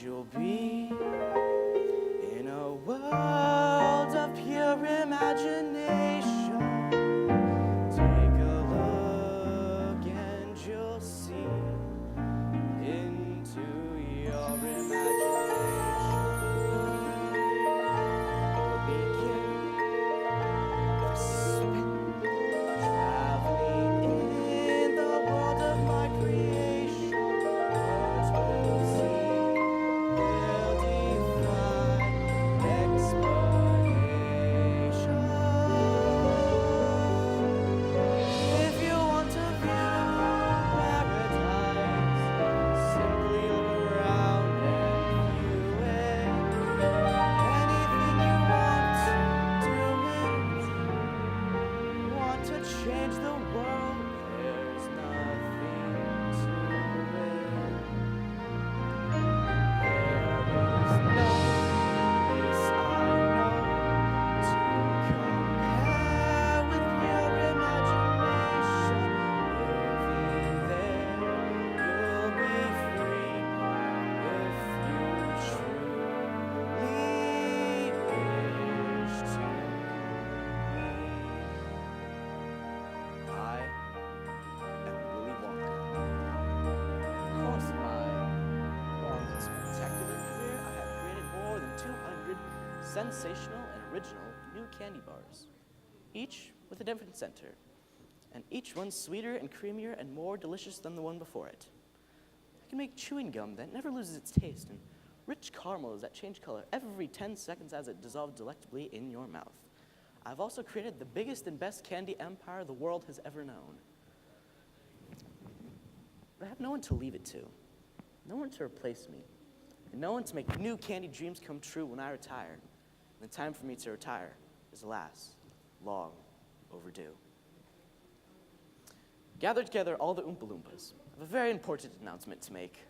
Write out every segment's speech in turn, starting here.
you'll be in a world of pure imagination. Take a look and you'll see into your imagination. Begin the spin, traveling in the world of my creation. Birds will see, will defy explanation. If you want to view paradise, simply look around and view it. Anything you want, do it. Want to change the world, there's nothing to it. There is no place I know to compare with your imagination. Living there, you'll be free if you truly wish to be. I am Willy Wonka. In the course of my long and spectacular career, I have created more than 200 sensational and original new candy bars, each with a different center, and each one sweeter and creamier and more delicious than the one before it. I can make chewing gum that never loses its taste and rich caramels that change color every 10 seconds as it dissolves delectably in your mouth. I've also created the biggest and best candy empire the world has ever known. But I have no one to leave it to, no one to replace me, and no one to make new candy dreams come true when I retire. And the time for me to retire is, alas, long overdue. Gather together all the Oompa Loompas. I have a very important announcement to make.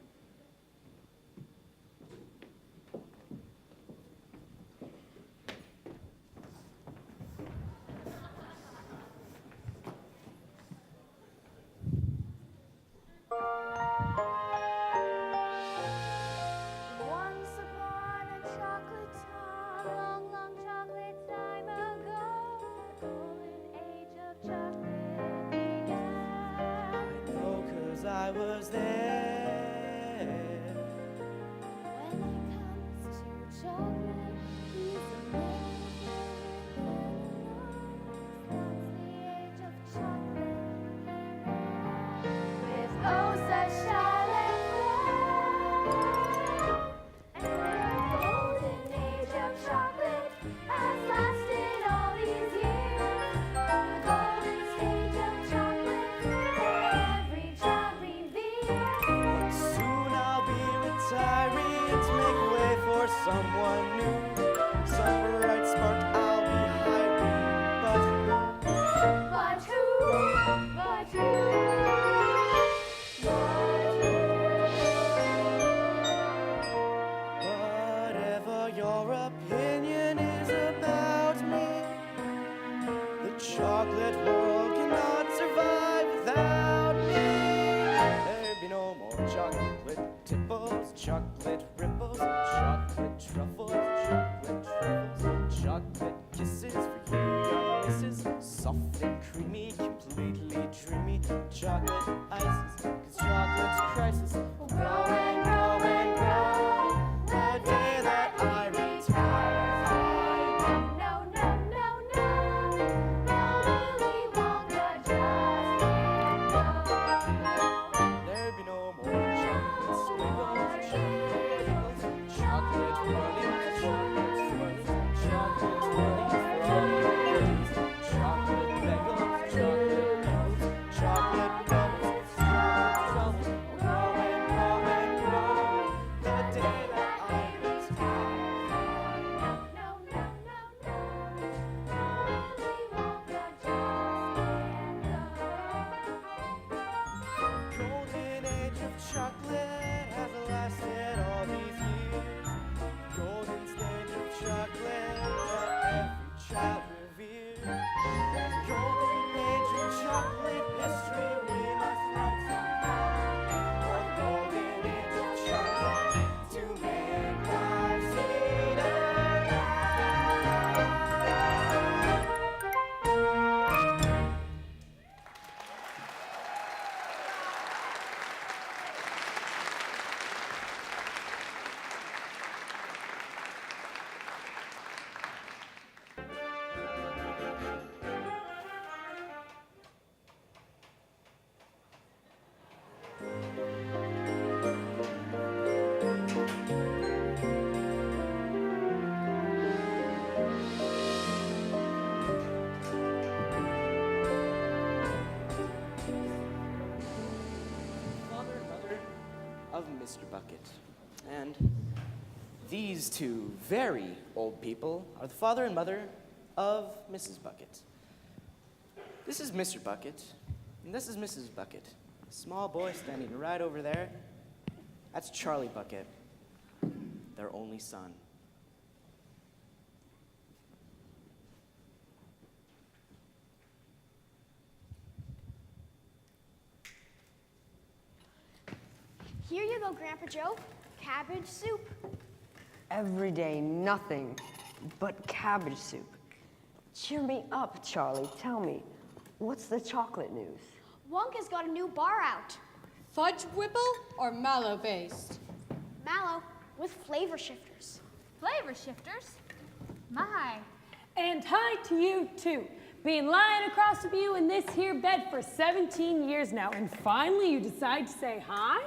Once upon a chocolate time, long, long chocolate time ago, the golden age of chocolate began. I know 'cause I was there. When it comes to chocolate, he's a man once the age of chocolate began. With oh such silent flame, and the golden age of chocolate has lasted all these years. The golden stage of chocolate that every child reveres. Soon I'll be retiring to make way for someone new. Some bright spark I'll be hiring, but But who? But who? whatever your opinion is about me, the chocolate world cannot survive without me. There'd be no more chocolate tipples, chocolate ripples, chocolate truffles, chocolate kisses for you young misses, soft and creamy, completely dreamy, chocolate ices, 'cause chocolate's crisis will grow and grow and grow. The day that I retire, No, no, no, no. No, Willy Wonka just can't go. there'd be no more chocolate sprinkles, chocolate ripples, chocolate running, chocolate running, chocolate running for all Mr. Bucket. And these two very old people are the father and mother of Mrs. Bucket. This is Mr. Bucket, and this is Mrs. Bucket. A small boy standing right over there. That's Charlie Bucket, their only son. Here you go, Grandpa Joe. Cabbage soup. Every day, nothing but cabbage soup. Cheer me up, Charlie. Tell me, what's the chocolate news? Wonka's got a new bar out. Fudge whipple or mallow based? Mallow with flavor shifters. Flavor shifters? My. And hi to you, too. Been lying across from you in this here bed for 17 years now, and finally you decide to say hi?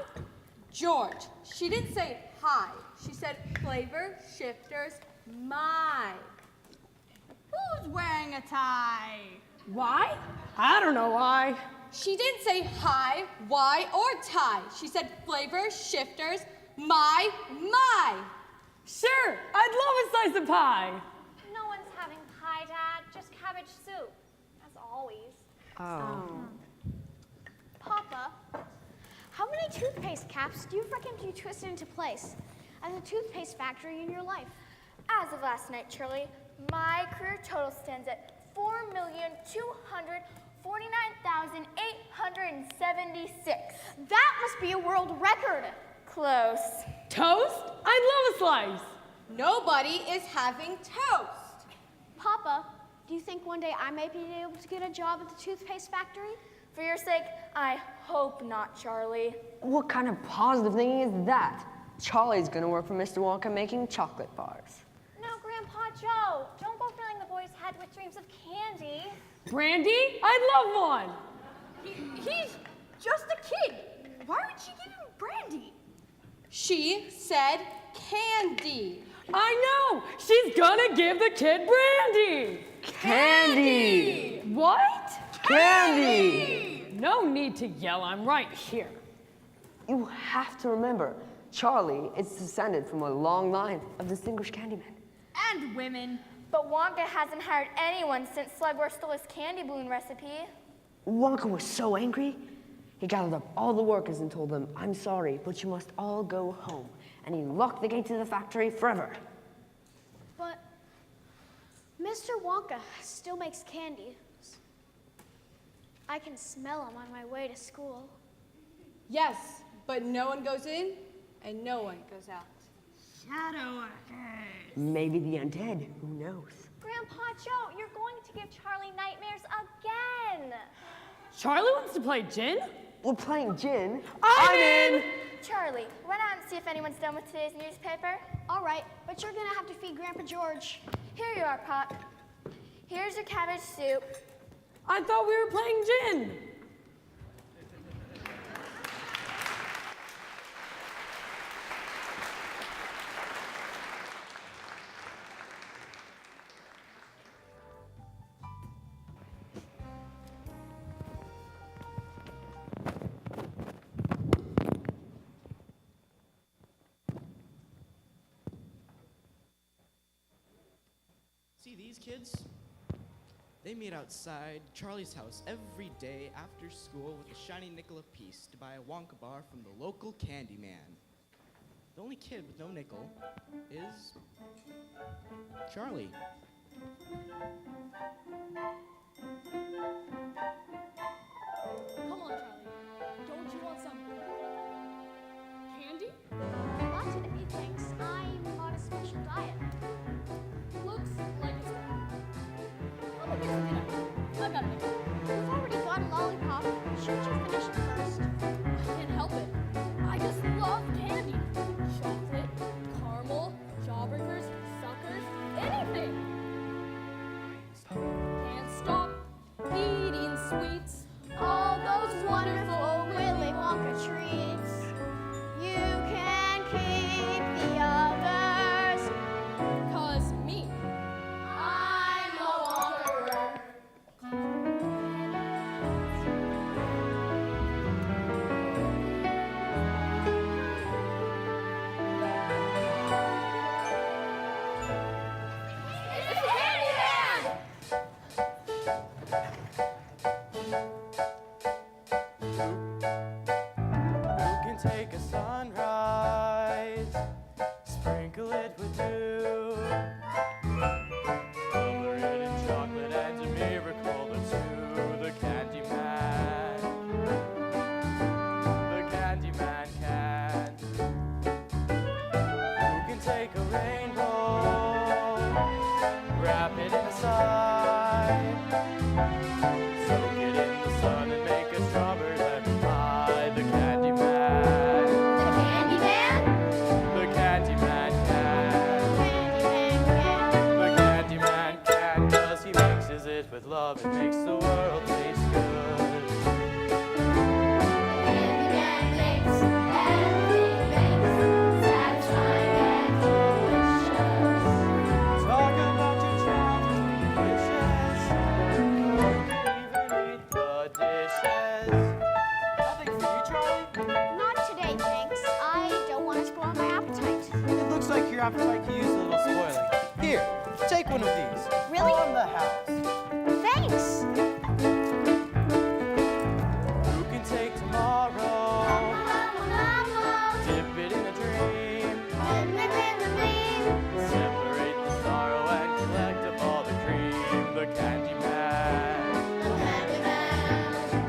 George, she didn't say hi. She said flavor shifters, my. Who's wearing a tie? Why? I don't know why. She didn't say hi, why, or tie. She said flavor shifters, my. Sure, I'd love a slice of pie. No one's having pie, Dad. Just cabbage soup, as always. Oh. Papa, how many toothpaste caps do you reckon you twisted into place as a toothpaste factory in your life? As of last night, Charlie, my career total stands at 4,249,876. That must be a world record. Close. Toast? I'd love a slice. Nobody is having toast. Papa, do you think one day I may be able to get a job at the toothpaste factory? For your sake, I hope not, Charlie. What kind of positive thing is that? Charlie's gonna work for Mr. Wonka making chocolate bars. Now, Grandpa Joe, don't go filling the boy's head with dreams of candy. Brandy? I'd love one. He's just a kid. Why would she give him brandy? She said candy. I know. She's gonna give the kid brandy. Candy! What? Candy! No need to yell. I'm right here. You have to remember, Charlie is descended from a long line of distinguished candymen. And women. But Wonka hasn't hired anyone since Slugworth stole his candy balloon recipe. Wonka was so angry, he gathered up all the workers and told them, "I'm sorry, but you must all go home." And he locked the gates of the factory forever. But Mr. Wonka still makes candy. I can smell them on my way to school. Yes, but no one goes in and no one goes out. Shadow workers. Maybe the undead, who knows? Grandpa Joe, you're going to give Charlie nightmares again. Charlie wants to play gin? We're playing gin. I'm in! Charlie, run out and see if anyone's done with today's newspaper. All right, but you're gonna have to feed Grandpa George. Here you are, Pop. Here's your cabbage soup. I thought we were playing gin. See these kids? They meet outside Charlie's house every day after school with a shiny nickel apiece to buy a Wonka bar from the local candy man. The only kid with no nickel is Charlie. Come on, Charlie. Don't you want some candy? Not today, thanks. I'm on a special diet. Looks like it's I'll get some dinner. I got it. We've already got a lollipop. Shouldn't you finish it first? I can't help it. I just love candy. Chocolate, caramel, jawbreakers, suckers, anything. Soak it in the sun and make a strawberry lemon pie. The candy man. The candy man. The candy man can. The candy man can. The candy man can, 'cause he mixes it with love and makes the world taste good. Candy man makes everything makes satisfying and delicious. Talk about your childhood wishes. You can even eat the dishes. Nothing for you, Charlie? Not today, thanks. I don't want to spoil my appetite. It looks like your appetite could use a little spoiling. Here, take one of these. Really? On the house. Thanks. You can take tomorrow. Dip it in a dream. Separate the sorrow and collect up all the cream. The candy man.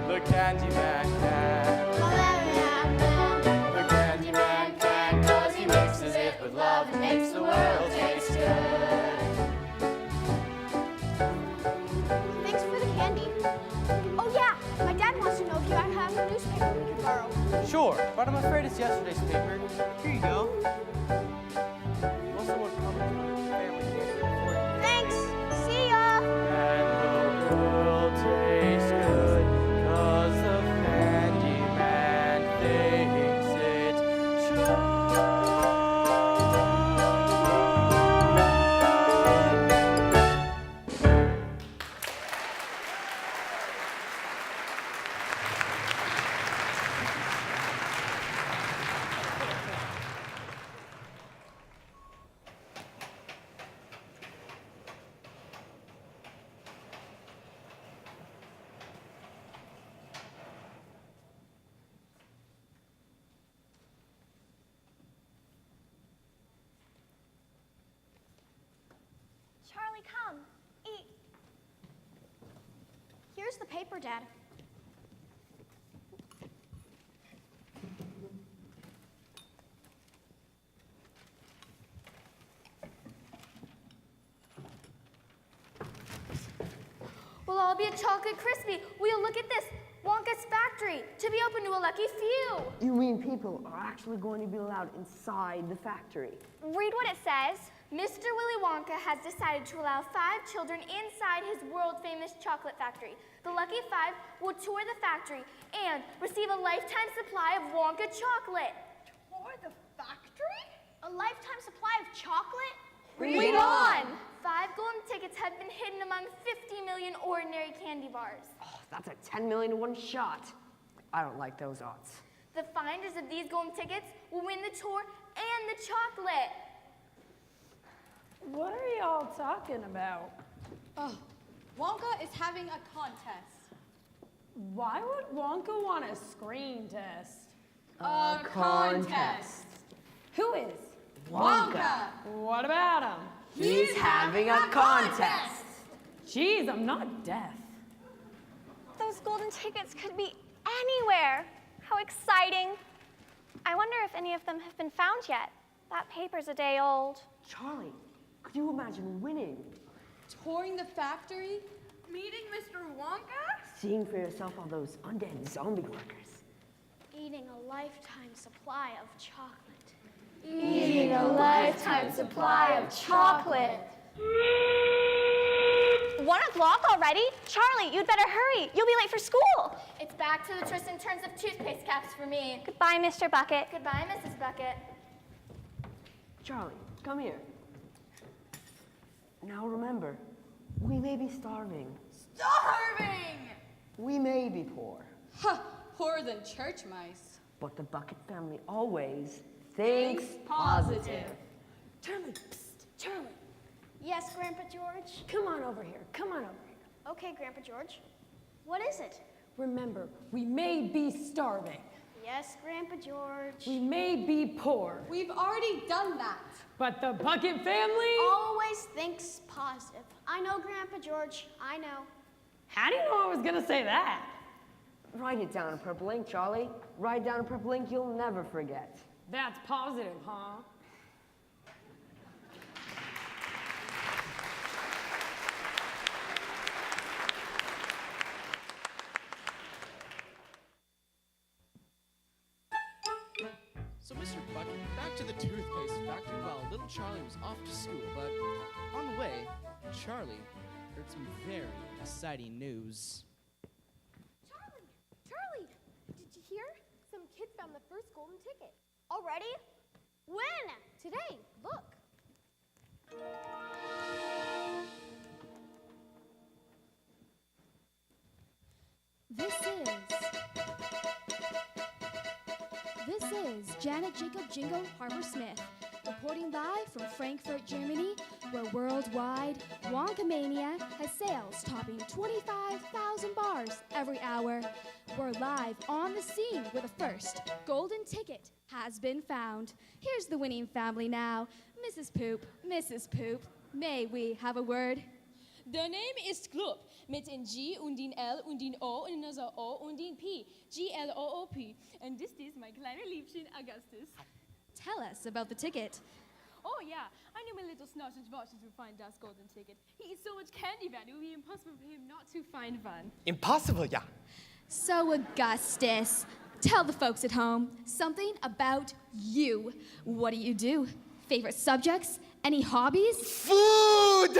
The candy man can. The candy man can, 'cause he mixes it with love and makes the world taste good. Thanks for the candy. Oh yeah, my dad wants to know if you have a newspaper we can borrow. Sure, but I'm afraid it's yesterday's paper. Here you go. Also, what comments on your family paper for you? Thanks. See ya. And the world tastes good, 'cause the candy man thinks it should. Charlie, come. Eat. Here's the paper, Dad. We'll all be a chocolate crispy. We'll look at this. Wonka's factory, to be open to a lucky few. You mean people are actually going to be allowed inside the factory? Read what it says. Mr. Willy Wonka has decided to allow 5 children inside his world-famous chocolate factory. The lucky 5 will tour the factory and receive a lifetime supply of Wonka chocolate. Tour the factory? A lifetime supply of chocolate? Read on! 5 golden tickets have been hidden among 50 million ordinary candy bars. Oh, that's a 10 million to 1 shot. I don't like those odds. The finders of these golden tickets will win the tour and the chocolate. What are y'all talking about? Oh, Wonka is having a contest. Why would Wonka want a screen test? A contest. Who is? Wonka. What about him? He's having a contest. Jeez, I'm not deaf. Those golden tickets could be anywhere. How exciting. I wonder if any of them have been found yet. That paper's a day old. Charlie, could you imagine winning? Touring the factory? Meeting Mr. Wonka? Seeing for yourself all those undead zombie workers. Eating a lifetime supply of chocolate. Eating a lifetime supply of chocolate. 1 o'clock already? Charlie, you'd better hurry. You'll be late for school. It's back to the twists and turns of toothpaste caps for me. Goodbye, Mr. Bucket. Goodbye, Mrs. Bucket. Charlie, come here. Now remember, we may be starving. Starving! We may be poor. Huh, poorer than church mice. But the Bucket family always thinks positive. Charlie, psst, Charlie, Yes, Grandpa George? come on over here. Come on over here. Okay, Grandpa George. What is it? Remember, we may be starving. Yes, Grandpa George. We may be poor. We've already done that. But the Bucket family? Always thinks positive. I know, Grandpa George. I know. How do you know I was gonna say that? Write it down in purple ink, Charlie. Write down in purple ink you'll never forget. That's positive, huh? to the toothpaste factory while little Charlie was off to school, but on the way, Charlie heard some very exciting news. Charlie, did you hear? Some kid found the first golden ticket. Already? When? Today. Look. This is Janet Jacob Jingo Harper Smith, reporting live from Frankfurt, Germany, where worldwide Wonka Mania has sales topping 25,000 bars every hour. We're live on the scene where the first golden ticket has been found. Here's the winning family now. Mrs. Poop, may we have a word? Der Name ist Gloop, mit in G und in L und in O und in unser O und in P. Gloop. And this is my kleiner Liebchen Augustus. Tell us about the ticket. Oh yeah, I knew my little sausage watches would find Das golden ticket. He eats so much candy that it would be impossible for him not to find one. Impossible, yeah. So, Augustus, tell the folks at home something about you. What do you do? Favorite subjects? Any hobbies? Food!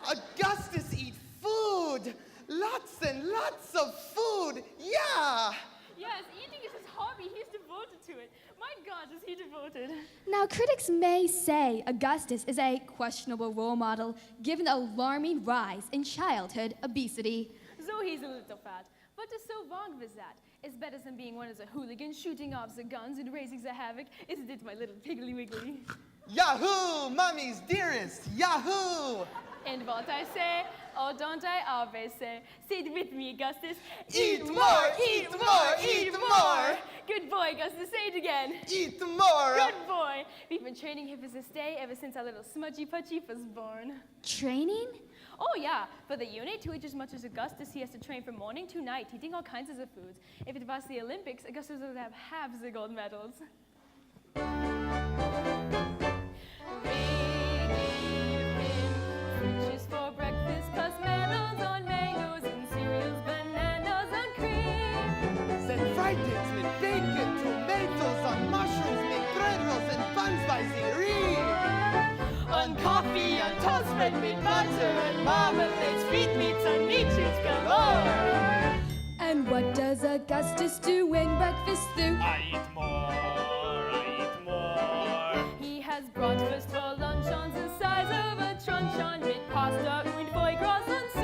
Augustus eat food! Lots and lots of food! Yeah! Yes, eating is his hobby. He's devoted to it. My God, is he devoted. Now, critics may say Augustus is a questionable role model given the alarming rise in childhood obesity. So he's a little fat. But to so wrong with that. It's better than being one of the hooligans shooting off the guns and raising the havoc, isn't it, my little Piggly Wiggly? Yahoo! Mommy's dearest! Yahoo! And what I say, oh, don't I always say? Say it with me, Augustus. Eat more! Eat more! Eat more! Good boy, Augustus. Say it again. Eat more! Good boy. We've been training him for this day ever since our little smudgy pudgy was born. Training? Oh, yeah. For the unit, to eat as much as Augustus, he has to train from morning to night, eating all kinds of the foods. If it was the Olympics, Augustus would have half the gold medals. Just for breakfast, plus melons on mangoes and cereals, bananas on cream. Then fried eggs with bacon, tomatoes on mushrooms, make bread rolls and buns by the ream. On coffee, on toast spread with butter and marmalade, sweetmeats and meat cheese galore. And what does Augustus do when breakfast through? I eat more. He has breakfast for lunch on the size of a truncheon with pasta and foie gras soup.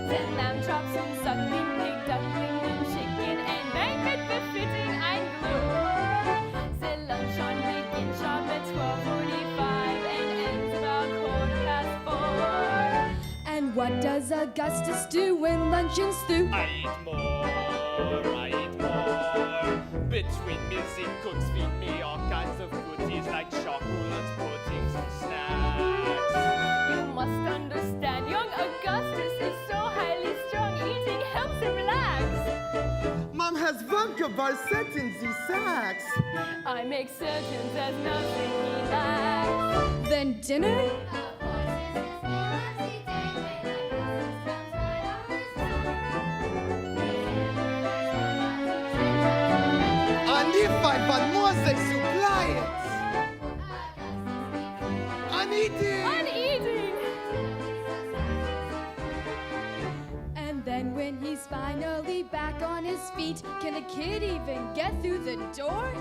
Then lamb chops and suckling, pig duckling and chicken and banquet befitting and glue. The luncheon begins sharp at 12:45 and ends about 4:15. And what does Augustus do when luncheon's through? I eat more. Between busy cooks feed me all kinds of goodies like chocolates, puddings, and snacks. You must understand, young Augustus is so highly strung, eating helps him relax. Mom has Wonka bars set in the sacks. I make certain there's nothing he lacks. Then dinner? And if I want more, they supply it. I'm eating. I'm eating! And then when he's finally back on his feet, can a kid even get through the door?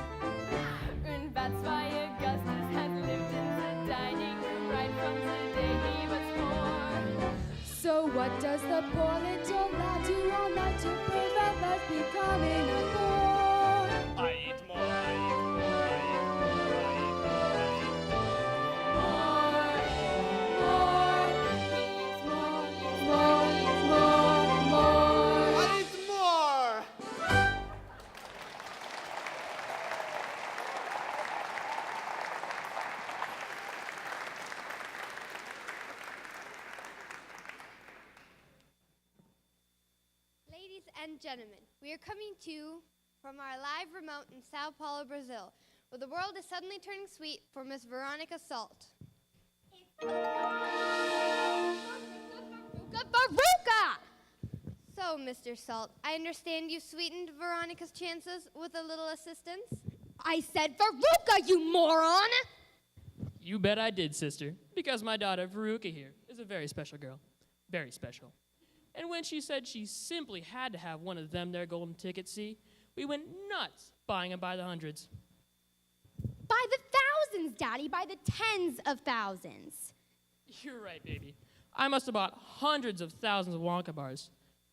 And that's why Augustus has lived in the dining room right from the day he was born. So what does the poor little lad do all night to prevent us becoming a bore? I eat more. I eat more. Ladies and gentlemen, we are coming to you from our live remote in Sao Paulo, Brazil, where the world is suddenly turning sweet for Miss Veronica Salt. Baruka! So, Mr. Salt, I understand you sweetened Veronica's chances with a little assistance? I said Veruca, you moron! You bet I did, sister, because my daughter Veruca here is a very special girl. Very special. And when she said she simply had to have one of them there golden tickets, see, we went nuts buying them by the hundreds. By the thousands, Daddy, by the tens of thousands. You're right, baby. I must have bought hundreds of thousands of Wonka bars.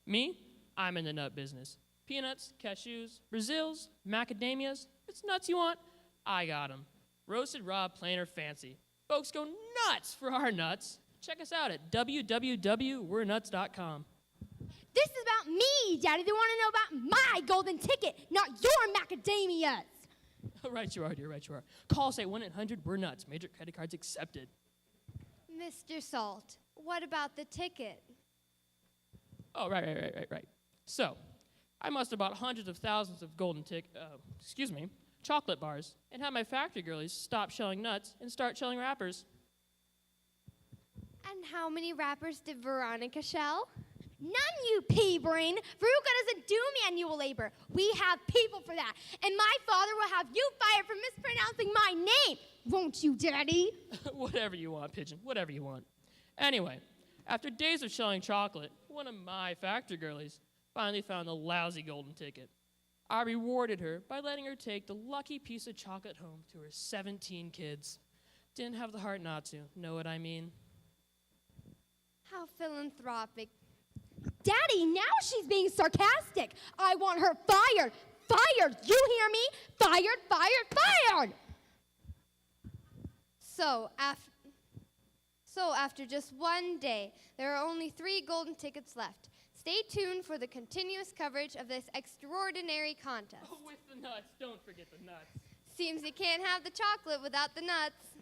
Me, I'm in the nut business. Peanuts, cashews, Brazils, macadamias. It's nuts you want? I got 'em. Roasted, raw, plain, or fancy. Folks go nuts for our nuts. Check us out at www.we'renuts.com. This is about me, Daddy. They want to know about my golden ticket, not your macadamias. Right you are, dear, right you are. Call us at 1-800-WERE-NUTS. Major credit cards accepted. Mr. Salt, what about the ticket? Oh, right. So, I must have bought hundreds of thousands of chocolate bars, and had my factory girlies stop shelling nuts and start shelling wrappers. And how many wrappers did Veronica shell? None, you pea-brain. Veruca doesn't do manual labor. We have people for that. And my father will have you fired for mispronouncing my name. Won't you, Daddy? Whatever you want, Pigeon, whatever you want. Anyway, after days of shelling chocolate, one of my factory girlies finally found the lousy golden ticket. I rewarded her by letting her take the lucky piece of chocolate home to her 17 kids. Didn't have the heart not to, know what I mean? How philanthropic. Daddy, now she's being sarcastic. I want her fired. Fired. You hear me? Fired, fired, fired. So after just one day, there are only 3 golden tickets left. Stay tuned for the continuous coverage of this extraordinary contest. Oh, with the nuts. Don't forget the nuts. Seems you can't have the chocolate without the nuts.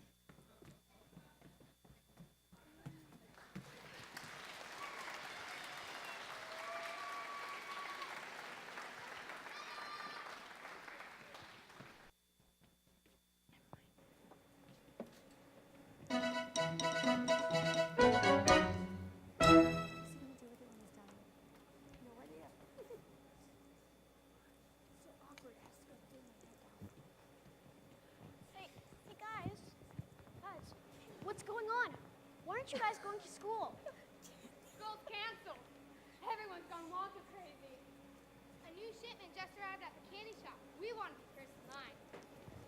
Hey guys, what's going on? Why aren't you guys going to school? School's canceled. Everyone's gone Wonka crazy. A new shipment just arrived at the candy shop. We want to be first in line.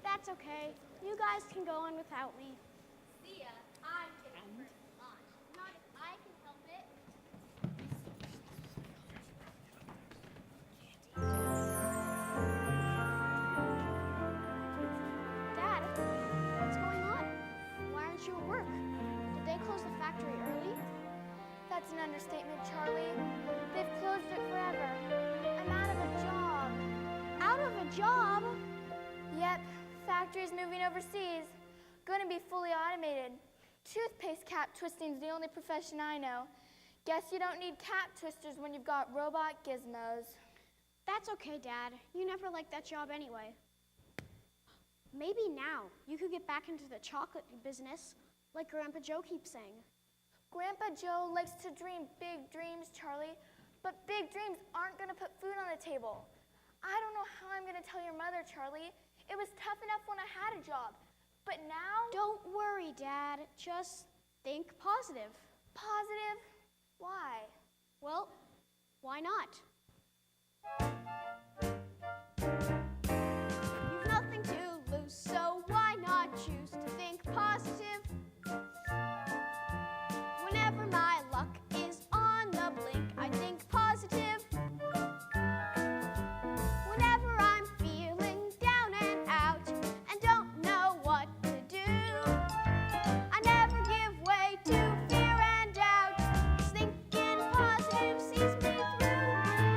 That's okay. You guys can go on without me. See ya. I'm getting first in line. Not if I can help it. Dad, what's going on? Why aren't you at work? Did they close the factory early? That's an understatement, Charlie. They've closed it forever. I'm out of a job. Out of a job? Yep, factory's moving overseas. Gonna be fully automated. Toothpaste cap twisting's the only profession I know. Guess you don't need cap twisters when you've got robot gizmos. That's okay, Dad. You never liked that job anyway. Maybe now you could get back into the chocolate business, like Grandpa Joe keeps saying. Grandpa Joe likes to dream big dreams, Charlie, but big dreams aren't gonna put food on the table. I don't know how I'm gonna tell your mother, Charlie. It was tough enough when I had a job, but now... Don't worry, Dad. Just think positive. Positive? Why? Well, why not? You've nothing to lose, so why not choose to think positive? Whenever my luck is on the blink, I think positive. Whenever I'm feeling down and out and don't know what to do, I never give way to fear and doubt, 'cause thinking positive sees me through.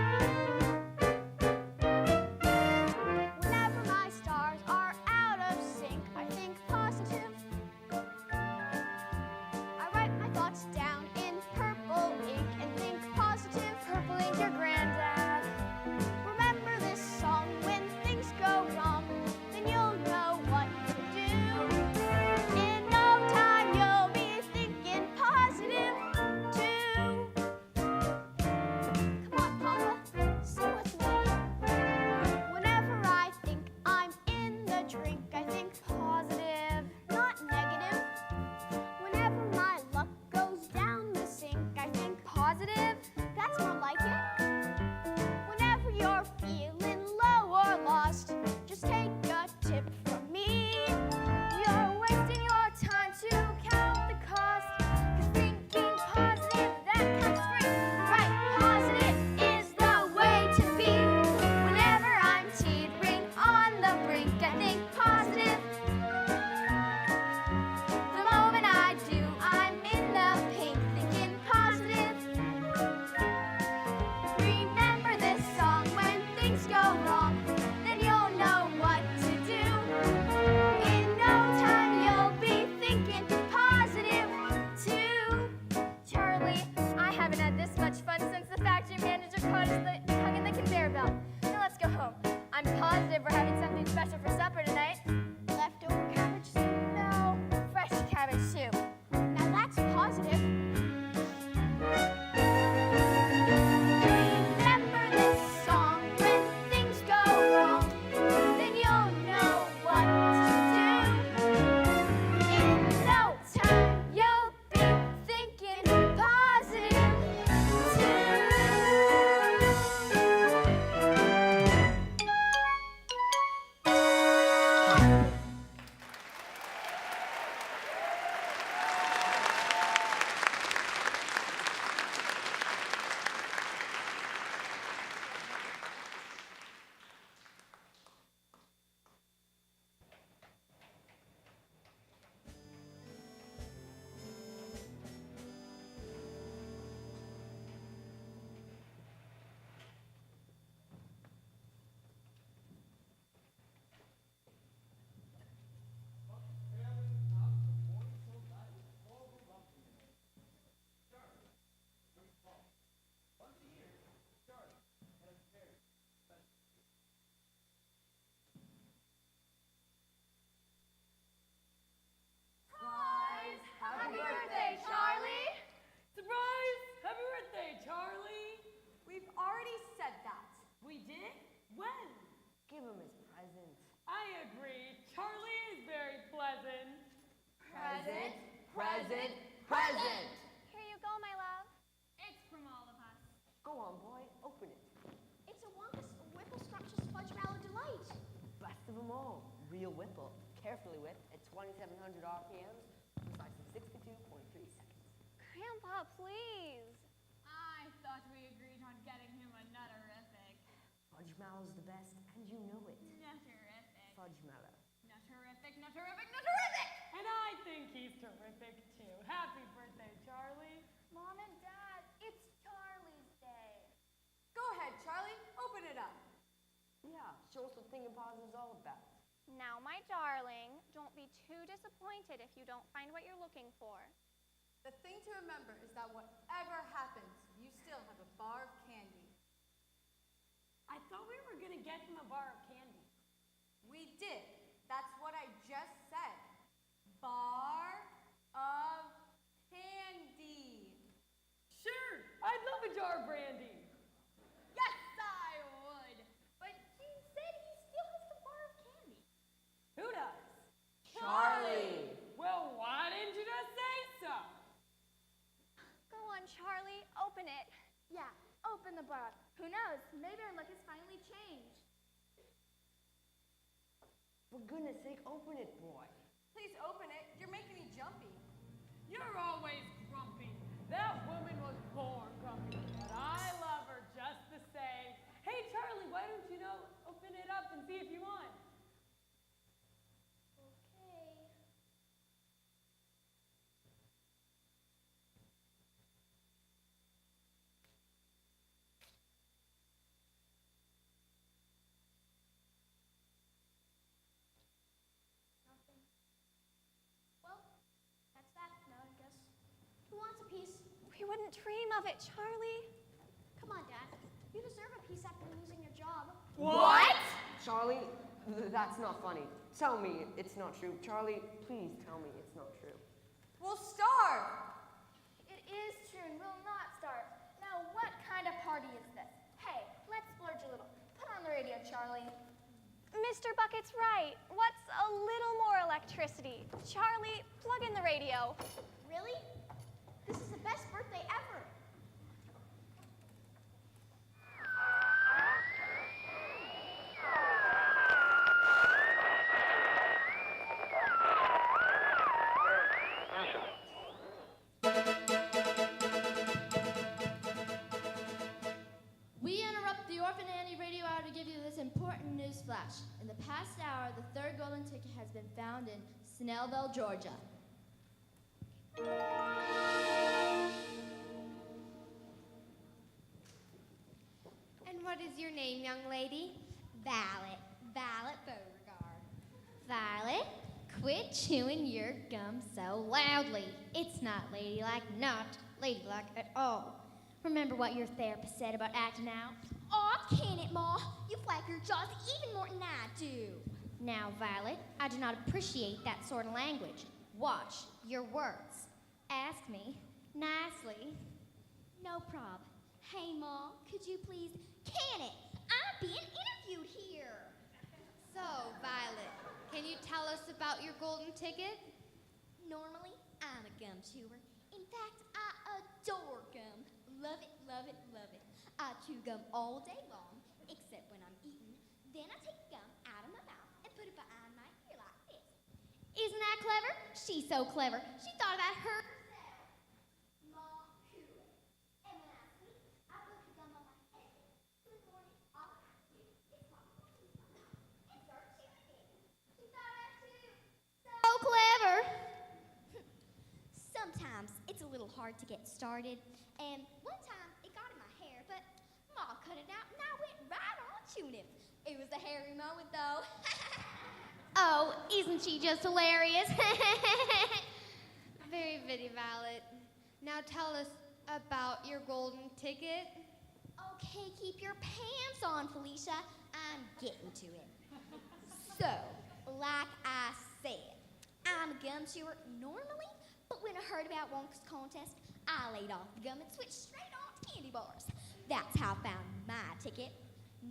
as much fun since the factory manager caught us hung in the conveyor belt. Now let's go home. I'm positive we're having something special for supper tonight. Leftover cabbage soup? No, fresh cabbage soup. Now that's positive. Remember this song, when things go wrong, then you'll know what to do. In no time, you'll be thinking positive too. Happy birthday, Charlie! Surprise! Happy birthday, Charlie! We've already said that. We did? When? Give him his present. I agree. Charlie is very pleasant. Present, present, present. Here you go, my love. It's from all of us. Go on, boy, open it. It's a Wonka's Whipple Scrumptious Fudge Mallow Delight. Best of them all. Real Whipple. Carefully whipped at 2,700 RPMs, precisely 62.3 seconds. Grandpa, please. I thought we agreed on getting him a nutterific. Fudge Mallow's the best, and you know it. Nutterific. Fudge Mallow. Nutterific, nutterific, nutterific! And I think he's terrific too. Happy birthday, Charlie. Mom and Dad, it's Charlie's day. Go ahead, Charlie. Open it up. Yeah, show us what Thinking Positive is all about. Now, my darling, don't be too disappointed if you don't find what you're looking for. The thing to remember is that whatever happens, you still have a bar of candy. I thought we were gonna get him a bar of candy. We did. That's what I just said. Bar of candy. Sure, I'd love a jar of brandy. Yes, I would. But he said he still has the bar of candy. Who does? Charlie! Well, why didn't you just say so? Go on, Charlie, open it. Yeah, open the bar. Who knows? Maybe our luck has finally changed. For goodness sake, open it, boy. Please open it. You're making me jumpy. You're always grumpy. That woman was born grumpy, but I love her just the same. Hey, Charlie, why don't you open it up and see if you won? Okay. Nothing. Well, that's that now, I guess. Who wants a piece? We wouldn't dream of it, Charlie. Come on, Dad. You deserve a piece after losing your job. What? Charlie, that's not funny. Tell me it's not true. Charlie, please tell me it's not true. We'll starve. It is true and will not starve. Now, what kind of party is this? Hey, let's splurge a little. Put on the radio, Charlie. Mr. Bucket's right. What's a little more electricity? Charlie, plug in the radio. Really? This is the best birthday ever. We interrupt the Orphan Annie radio hour to give you this important news flash. In the past hour, the third golden ticket has been found in Snellville, Georgia. And what is your name, young lady? Violet. Violet Beauregard. Violet, quit chewing your gum so loudly. It's not ladylike, not ladylike at all. Remember what your therapist said about acting out? Aw, can it, Ma? You flap your jaws even more than I do. Now, Violet, I do not appreciate that sort of language. Watch your words. Ask me nicely. No prob. Hey, Ma, could you please can it? I'm being interviewed here. So, Violet, can you tell us about your golden ticket? Normally, I'm a gum chewer. In fact, I adore gum. Love it, love it, love it. I chew gum all day long, except when I'm eating. Then I take gum out of my mouth and put it behind my ear like this. Isn't that clever? She's so clever. She thought about her. Ma, cool it. And when I sleep, I put the gum on my head. So in the morning, all I have to do is pop my teeth in my mouth and start chewing again. She thought that too. So clever. Sometimes it's a little hard to get started, and one time it got in my hair, but Ma cut it out and I went right on chewing it. It was a hairy moment though. Oh, isn't she just hilarious? Very witty, Violet. Now tell us about your golden ticket. Okay, keep your pants on, Felicia. I'm getting to it. So, like I said, I'm a gum chewer normally, but when I heard about Wonka's contest, I laid off the gum and switched straight on to candy bars. That's how I found my ticket.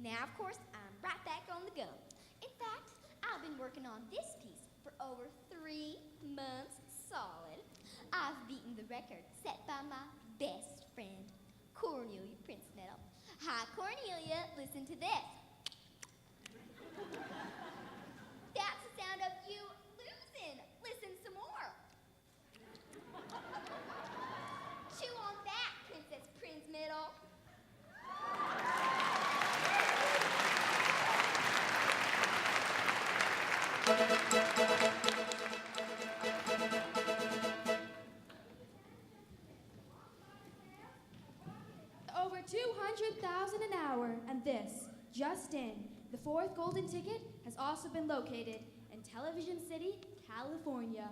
Now, of course, I'm right back on the gum. In fact, I've been working on this piece for over 3 months solid. I've beaten the record set by my best friend, Cornelia Prince Meadow. Hi, Cornelia, listen to this. That's the sound of you losing. Listen some more. Chew on that, Princess Prince Middle. Over 200,000 an hour, and this, just in, the fourth golden ticket has also been located in Television City, California.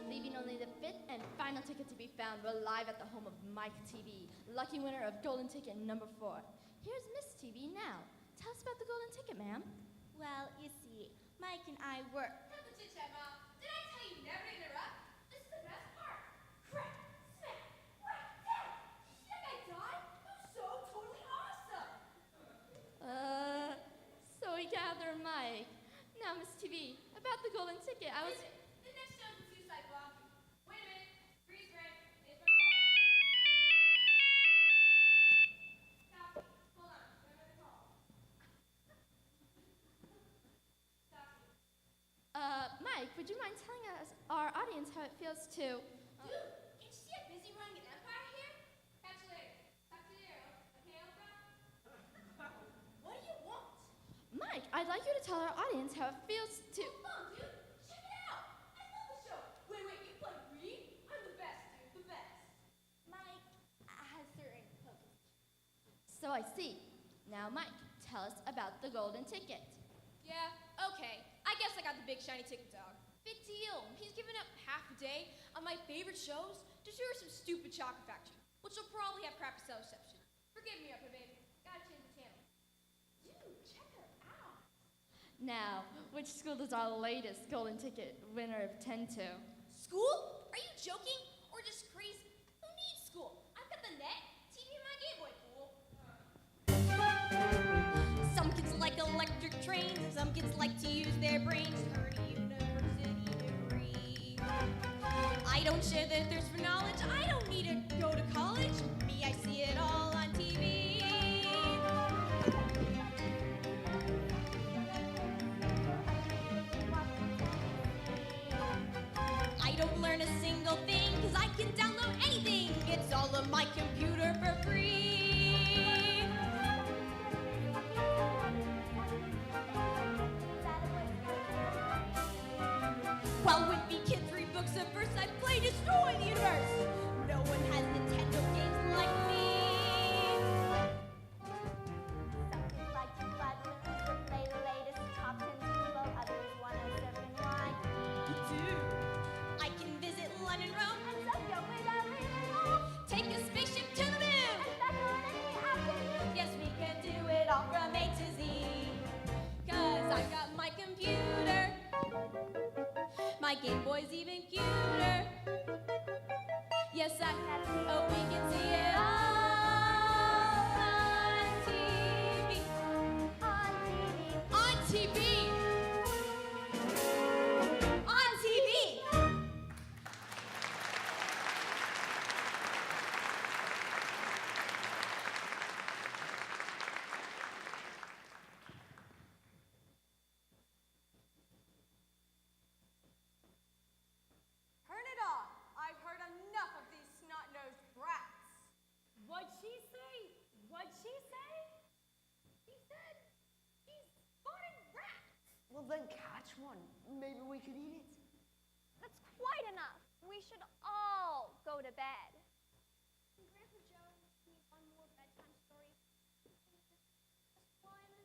Leaving only the fifth and final ticket to be found, we're live at the home of Mike TV, lucky winner of golden ticket number 4. Here's Miss TV now. Tell us about the golden ticket, ma'am. Well, you see, Mike and I were. Cut the chit chat, Mom. Did I tell you never to interrupt? This is the best part. Crack, smack, whack, dead. That guy died? It was so totally awesome. So we gather Mike. Now, Miss TV, about the golden ticket, I was. The next show's the Suicide Block. Wait a minute. Freeze frame. It's my Stop it. Hold on. I'm gonna call. Stop it. Mike, would you mind telling us, our audience, how it feels to. Dude, can't you see I'm busy running an empire here? Catch you later. Talk to you later. Okay, Oprah? What do you want? Mike, I'd like you to tell our audience how it feels to. Hold on, dude. Check it out. I love the show. Wait, you play me? I'm the best, dude. The best. Mike has certain focus. So I see. Now, Mike, tell us about the golden ticket. Yeah, okay. I guess I got the big shiny ticket dog. Big deal. He's given up half a day on my favorite shows to tour some stupid chocolate factory, which will probably have crappy cell reception. Forgive me, Upper baby. Gotta change the channel. Dude, check her out. Now, which school does our latest golden ticket winner attend to? School? Are you joking? Or just crazy? Who needs school? I've got the net, TV, and my Game Boy, fool. Some kids like electric trains, some kids like to use their brains to earn a university degree. I don't share the thirst for knowledge, I don't need to go to college. Me, I see it all on TV. I don't learn a single thing, cause I can download anything. It's all on my computer for free. While wimpy kids read books at first, I play Destroy the Universe. yes, oh, we can see it all on TV. On TV. On TV. Turn it on. I've heard enough of these snot-nosed brats. What'd she say? What'd she say? She said she's spotted rats. Well, then catch one. Maybe we could eat it. That's quite enough. We should all go to bed. Grandpa Joe, need one more bedtime story? Just one.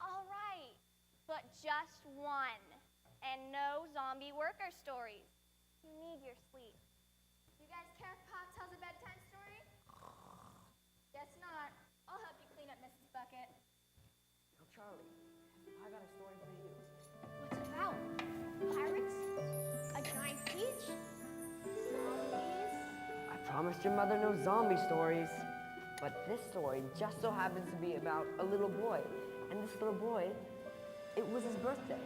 All right, but just one. And no zombie worker stories. You need your sleep. You guys care if Pop tells a bedtime story? Guess not. I'll help you clean up Mrs. Bucket. Now, Charlie, I got a story for you. What's it about? Pirates? A giant peach? Zombies? I promised your mother no zombie stories. But this story just so happens to be about a little boy. And this little boy, it was his birthday.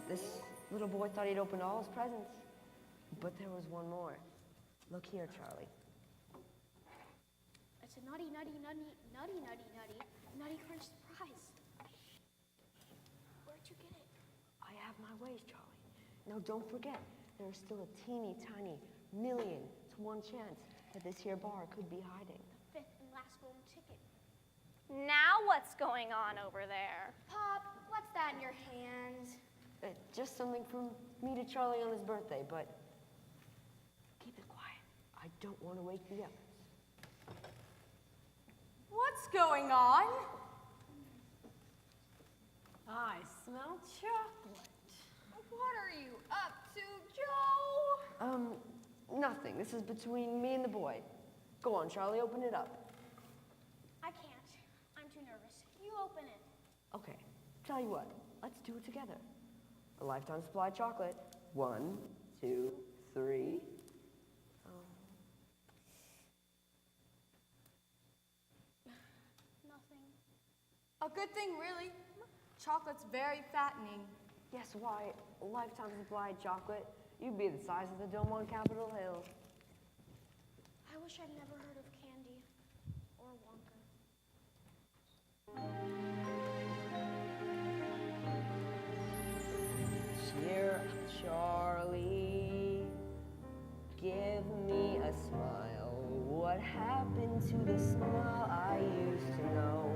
This little boy thought he'd opened all his presents. But there was one more. Look here, Charlie. It's a nutty crunch surprise. Where'd you get it? I have my ways, Charlie. Now, don't forget, there's still a teeny tiny 1,000,000 to 1 chance that this here bar could be hiding. Fifth and last golden ticket. Now what's going on over there? Pop, what's that in your hand? Just something from me to Charlie on his birthday, but keep it quiet. I don't want to wake the others. What's going on? I smell chocolate. What are you up to, Joe? Nothing. This is between me and the boy. Go on, Charlie, open it up. I can't. I'm too nervous. You open it. Okay, tell you what, let's do it together. A lifetime supply of chocolate. 1, 2, 3. Nothing. A good thing, really. Chocolate's very fattening. Yes, why? A lifetime supply of chocolate? You'd be the size of the dome on Capitol Hill. I wish I'd never heard of candy or Wonka. Cheer up, Charlie. Give me a smile. What happened to the smile I used to know?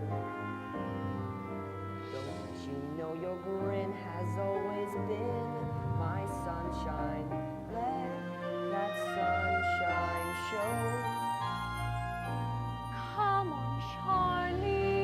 Don't you know your grin has always been my sunshine? Let that sunshine show. Come on, Charlie.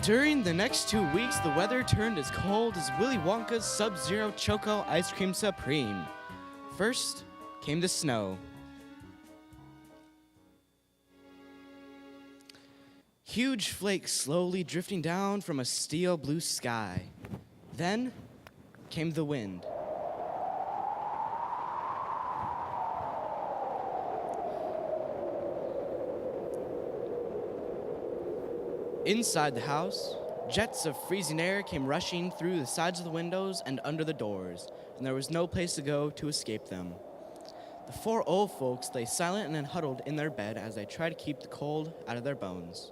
During the next 2 weeks, the weather turned as cold as Willy Wonka's Sub-Zero Choco Ice Cream Supreme. First came the snow. Huge flakes slowly drifting down from a steel blue sky. Then came the wind. Inside the house, jets of freezing air came rushing through the sides of the windows and under the doors, and there was no place to go to escape them. The 4 old folks lay silent and huddled in their bed as they tried to keep the cold out of their bones.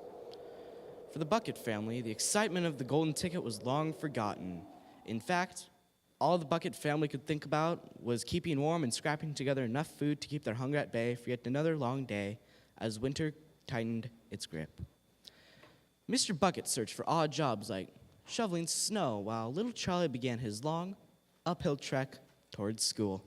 For the Bucket family, the excitement of the golden ticket was long forgotten. In fact, all the Bucket family could think about was keeping warm and scrapping together enough food to keep their hunger at bay for yet another long day as winter tightened its grip. Mr. Bucket searched for odd jobs like shoveling snow while little Charlie began his long, uphill trek towards school.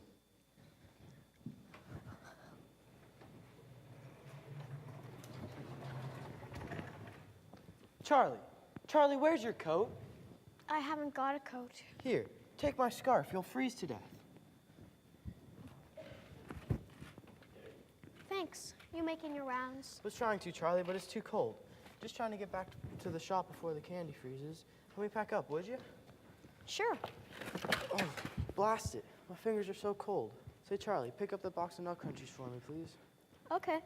Charlie, where's your coat? I haven't got a coat. Here, take my scarf. You'll freeze to death. Thanks. You making your rounds? Was trying to, Charlie, but it's too cold. Just trying to get back to the shop before the candy freezes. Help me pack up, would you? Sure. Oh, blast it. My fingers are so cold. Say, Charlie, pick up that box of Nut Crunchies for me, please. Okay.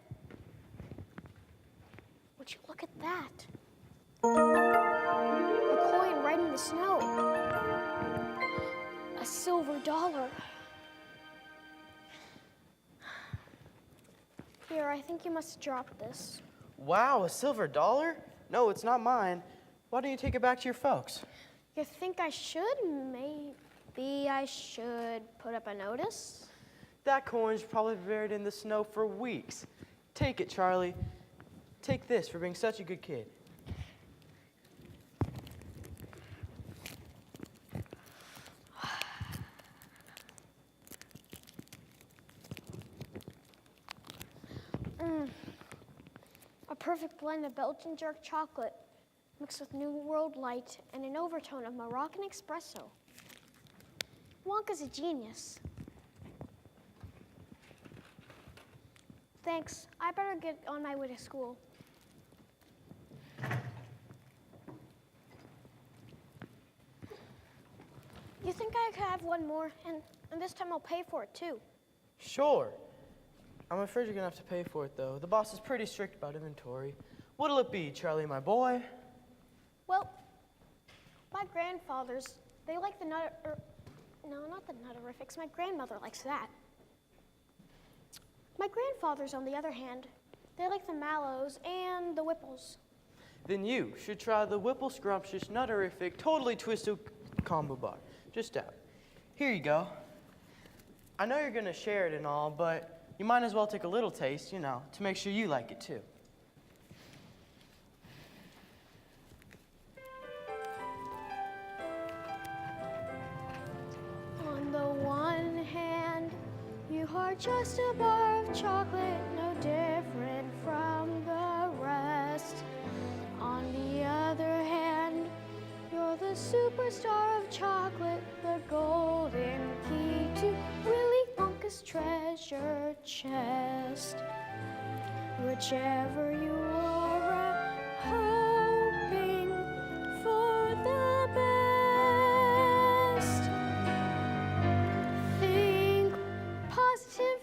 Would you look at that? A coin right in the snow. A silver dollar. Here, I think you must have dropped this. Wow, a silver dollar? No, it's not mine. Why don't you take it back to your folks? You think I should? Maybe I should put up a notice? That coin's probably buried in the snow for weeks. Take it, Charlie. Take this for being such a good kid. A perfect blend of Belgian jerk chocolate mixed with New World Light and an overtone of Moroccan espresso. Wonka's a genius. Thanks. I better get on my way to school. You think I could have one more, and this time I'll pay for it too? Sure. I'm afraid you're gonna have to pay for it, though. The boss is pretty strict about inventory. What'll it be, Charlie, my boy? Well, my grandfathers, they like the no, not the Nutterifics. My grandmother likes that. My grandfathers, on the other hand, they like the Mallows and the Whipples. Then you should try the Whipple Scrumptious Nutterific Totally Twisted Combo Bar. Just out. Here you go. I know you're gonna share it and all, but you might as well take a little taste, you know, to make sure you like it too. On the one hand, you are just a bar of chocolate, no different from the rest. On the other hand, you're the superstar of chocolate, the golden key to Willy Wonka's treasure chest. Whichever you are, hoping for the best. Think positive.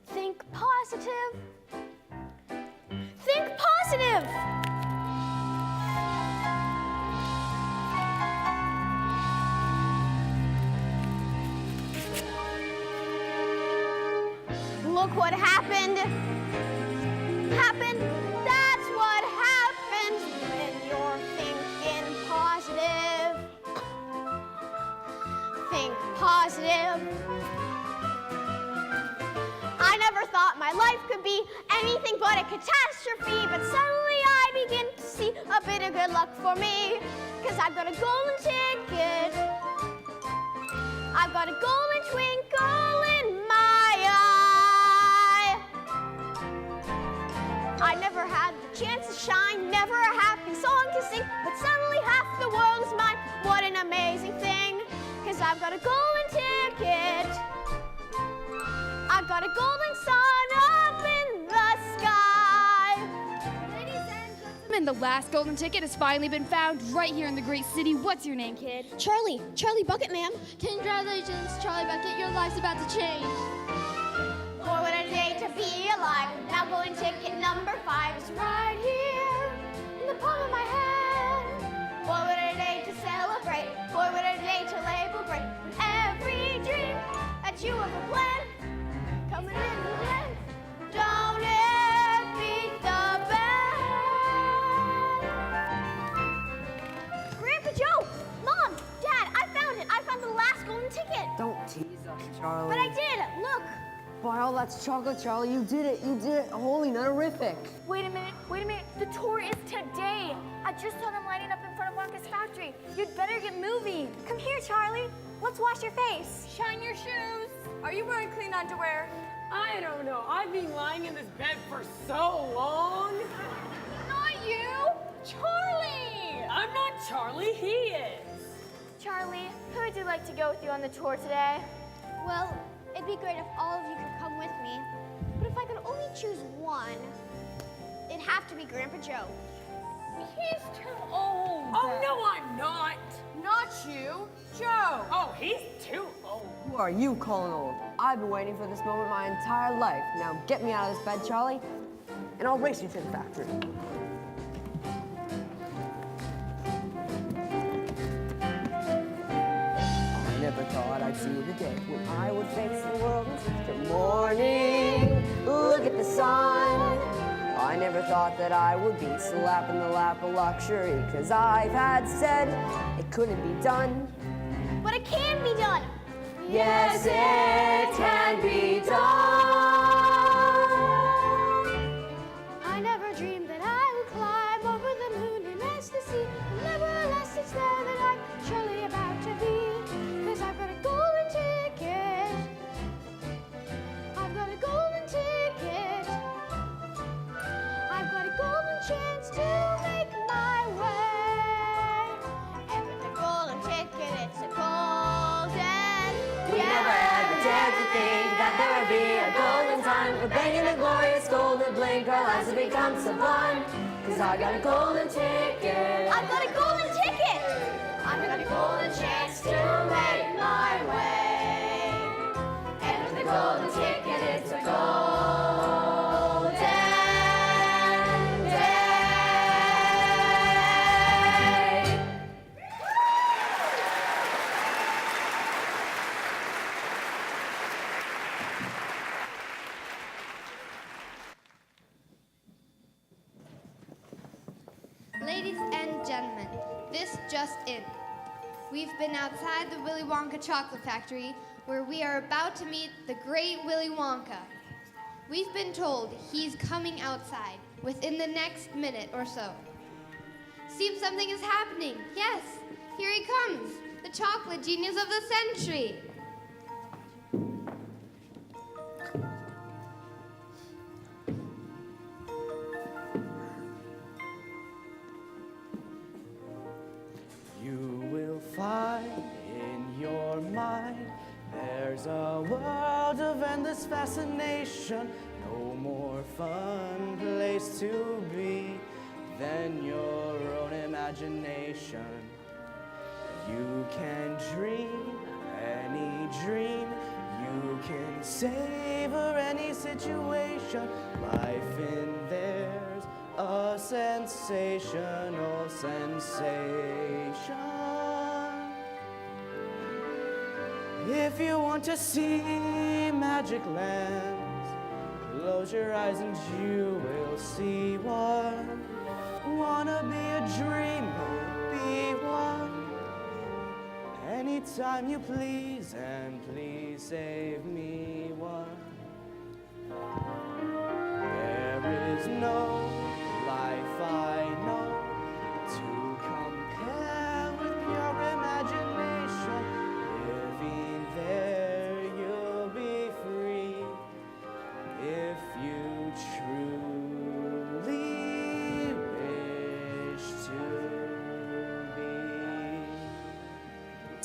Think positive. Think positive. Look what happened. That's what happens when you're thinking positive. Think positive. I never thought my life could be anything but a catastrophe, but suddenly I begin to see a bit of good luck for me, 'cause I've got a golden ticket. I've got a golden twinkle in my eye. I never had the chance to shine, never had sing, but suddenly half the world is mine. What an amazing thing, 'cause I've got a golden ticket. I've got a golden sun up in the sky. Ladies and gentlemen, the last golden ticket has finally been found right here in the great city. What's your name, kid? Charlie Bucket, ma'am. Congratulations, Charlie Bucket. Your life's about to change. Boy, what a day to be alive. Now golden ticket number 5 is right here in the palm of my hand. Boy, what a day to celebrate. Boy, what a day to label great. Every dream that you ever planned coming in the end. Don't it beat the band? Grandpa Joe! Mom! Dad! I found it! I found the last golden ticket! Don't tease us, Charlie. But I did! Look! By all that's chocolate, Charlie. You did it. Holy nutterific. Wait a minute. The tour is today. I just saw them lining up in front of Wonka's factory. You'd better get moving. Come here, Charlie. Let's wash your face. Shine your shoes. Are you wearing clean underwear? I don't know. I've been lying in this bed for so long. Not you, Charlie. I'm not Charlie, he is. Charlie, who would you like to go with you on the tour today? Well, it'd be great if all of you could come with me. But if I could only choose one, it'd have to be Grandpa Joe. He's too old. Oh, no, I'm not. Not you, Joe. Oh, he's too old. Who are you calling old? I've been waiting for this moment my entire life. Now get me out of this bed, Charlie, and I'll race you to the factory. I never thought I'd see the day when I would face the world in such a morning. Look at the sun. I never thought that I would be slapping the lap of luxury, 'cause I've had said it couldn't be done. But it can be done. Yes, it can be done. I never dreamed that I would climb over the moon and ecstasy. Nevertheless, it's there that I'm surely about to be. 'Cause I've got a golden ticket. I've got a golden ticket. I've got a golden chance to make my way. And with a golden ticket, it's a golden. We never had the chance to think that there would be a golden time. We're banging a glorious golden blink. Our lives have become sublime. 'Cause I got a golden ticket. I've got a golden ticket. I've got a golden chance to make my way. And with the golden ticket, it's a golden day. Ladies and gentlemen, this just in. We've been outside the Willy Wonka chocolate factory where we are about to meet the great Willy Wonka. We've been told he's coming outside within the next minute or so. Seems something is happening. Yes, here he comes, the chocolate genius of the century. You will find in your mind there's a world of endless fascination. No more fun place to be than your own imagination. You can dream any dream. You can savor any situation. Life in there's a sensational sensation. If you want to see magic lands, close your eyes and you will see one. Wanna be a dreamer, be one. Anytime you please, and please save me one. There is no life I know to compare with pure imagination. Living there, you'll be free if you truly wish to.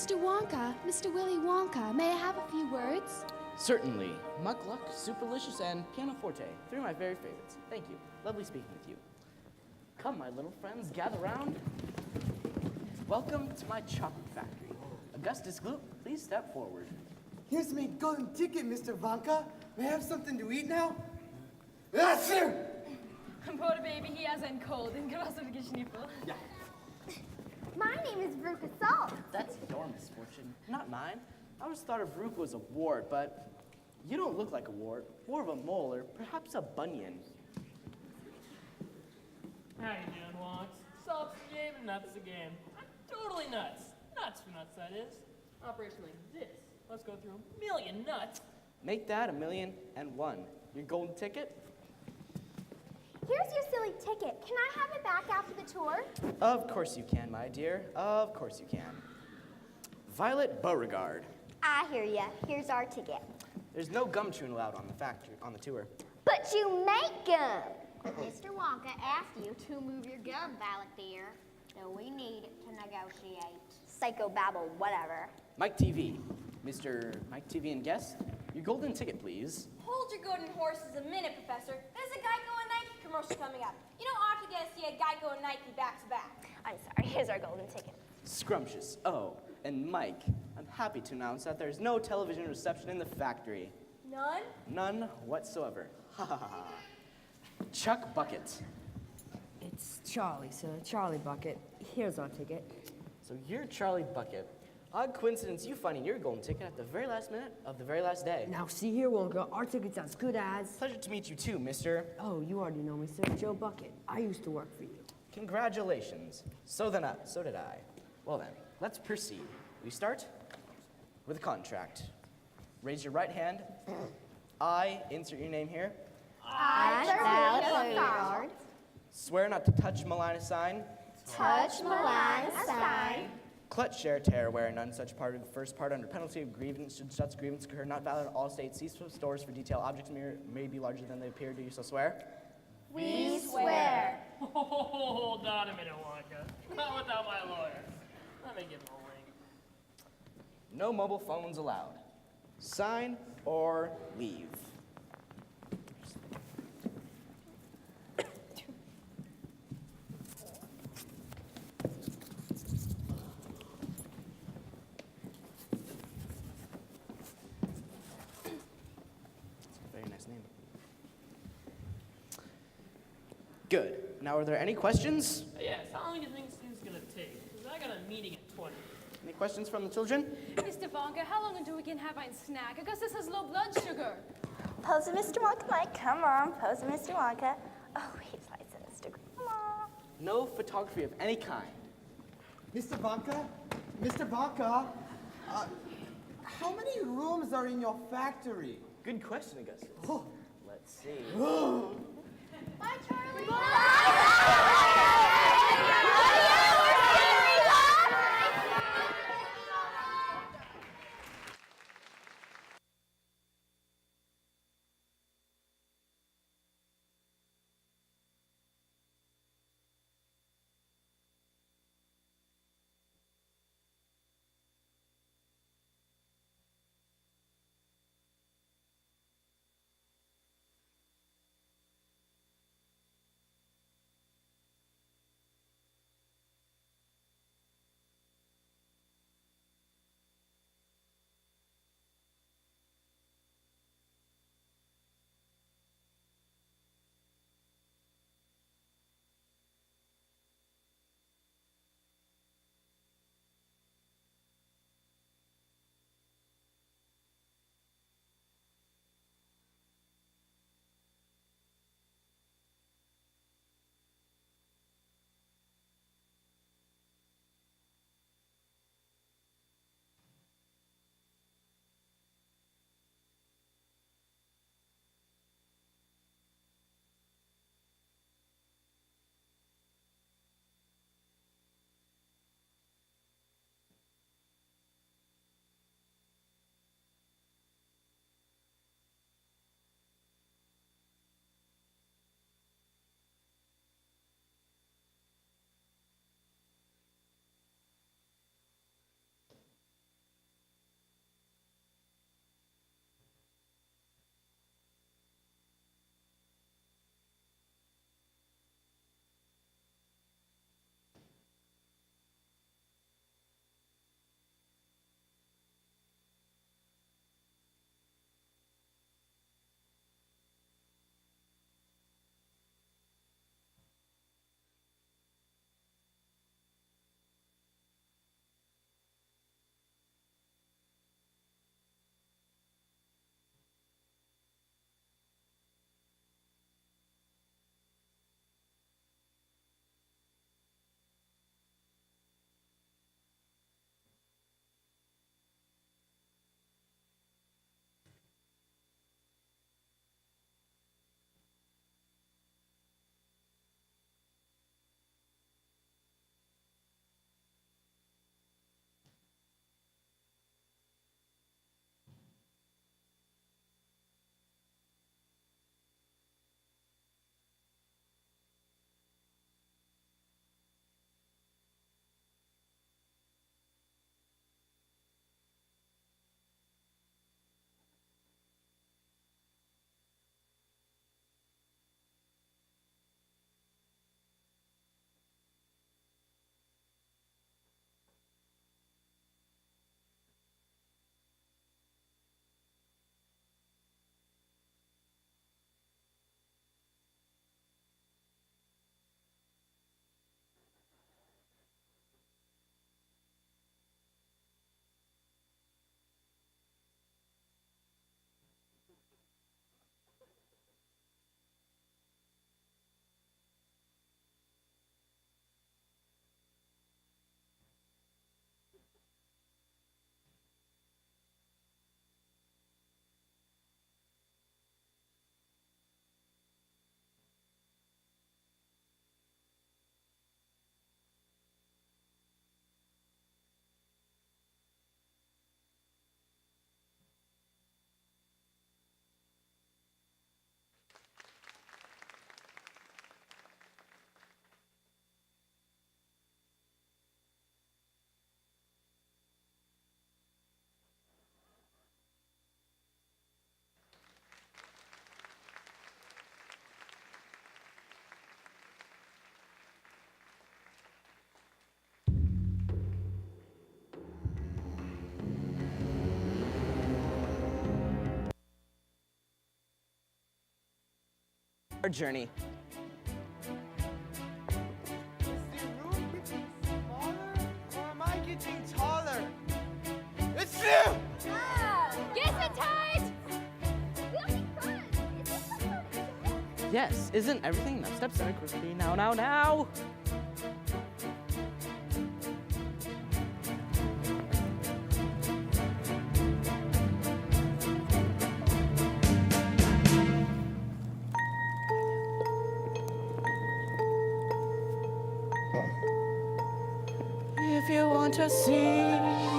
Mr. Wonka, Mr. Willy Wonka, may I have a few words? Certainly. Muck Luck, Superlicious, and Pianoforte. Three of my very favorites. Thank you. Lovely speaking with you. Come, my little friends, gather round. Welcome to my chocolate factory. Augustus Gloop, please step forward. Here's my golden ticket, Mr. Wonka. May I have something to eat now? Yes, sir! Poor baby, he has ein cold and grassige Geschnippel. Yeah. My name is Veruca Salt. That's your misfortune, not mine. I always thought of Veruca as a wart, but you don't look like a wart. More of a mole, or perhaps a bunion. How you doing, Wonks? Salt's the game and nuts the game. I'm totally nuts. Nuts for nuts, that is. Operation like this. Let's go through a million nuts. Make that 1,000,001. Your golden ticket? Here's your silly ticket. Can I have it back after the tour? Of course you can, my dear. Of course you can. Violet Beauregard. I hear ya. Here's our ticket. There's no gum chewing allowed on the tour. But you make gum. Mr. Wonka asked you to move your gum, Violet dear. So we need to negotiate. Psychobabble, whatever. Mike TV. Mr. Mike TV and guest, your golden ticket, please. Hold your golden horses a minute, Professor. There's a Geico and Nike commercial coming up. You know, I could get to see a Geico and Nike back to back. I'm sorry. Here's our golden ticket. Scrumptious. Oh, and Mike, I'm happy to announce that there's no television reception in the factory. None? None whatsoever. Ha ha ha ha. Chuck Bucket. It's Charlie, sir. Charlie Bucket. Here's our ticket. So you're Charlie Bucket. Odd coincidence you finding your golden ticket at the very last minute of the very last day. Now, see here, Wonka. Our ticket's as good as... Pleasure to meet you too, mister. Oh, you already know me, sir. Joe Bucket. I used to work for you. Congratulations. So did I. Well then, let's proceed. We start with a contract. Raise your right hand. I, insert your name here. I, Swear not to touch, malign, assign. touch, malign, assign. Clutch, share, tear, wear none such part of the first part under penalty of grievance should such grievance occur not valid in all states. Cease from stores for detail. Objects may be larger than they appear. Do you so swear? We swear. Hold on a minute, Wonka. Not without my lawyer. Let me give him a ring. No mobile phones allowed. Sign or leave. Very nice name. Good. Now, are there any questions? Yes, how long do you think this is going to take? Because I got a meeting at 20. Any questions from the children? Mr. Wonka, how long until we can have ein snack? Augustus has low blood sugar. Pose it, Mr. Wonka, Mike. Come on. Pose it, Mr. Wonka. Oh, he's lights in Instagram. Come on. No photography of any kind. Mr. Wonka? Mr. Wonka? How many rooms are in your factory? Good question, Augustus. Oh. Let's see. Bye, Charlie. our journey. Is the room getting smaller, or am I getting taller? It's you! Get it tight! Yes, isn't everything now steps and crispy? Now. If you want to see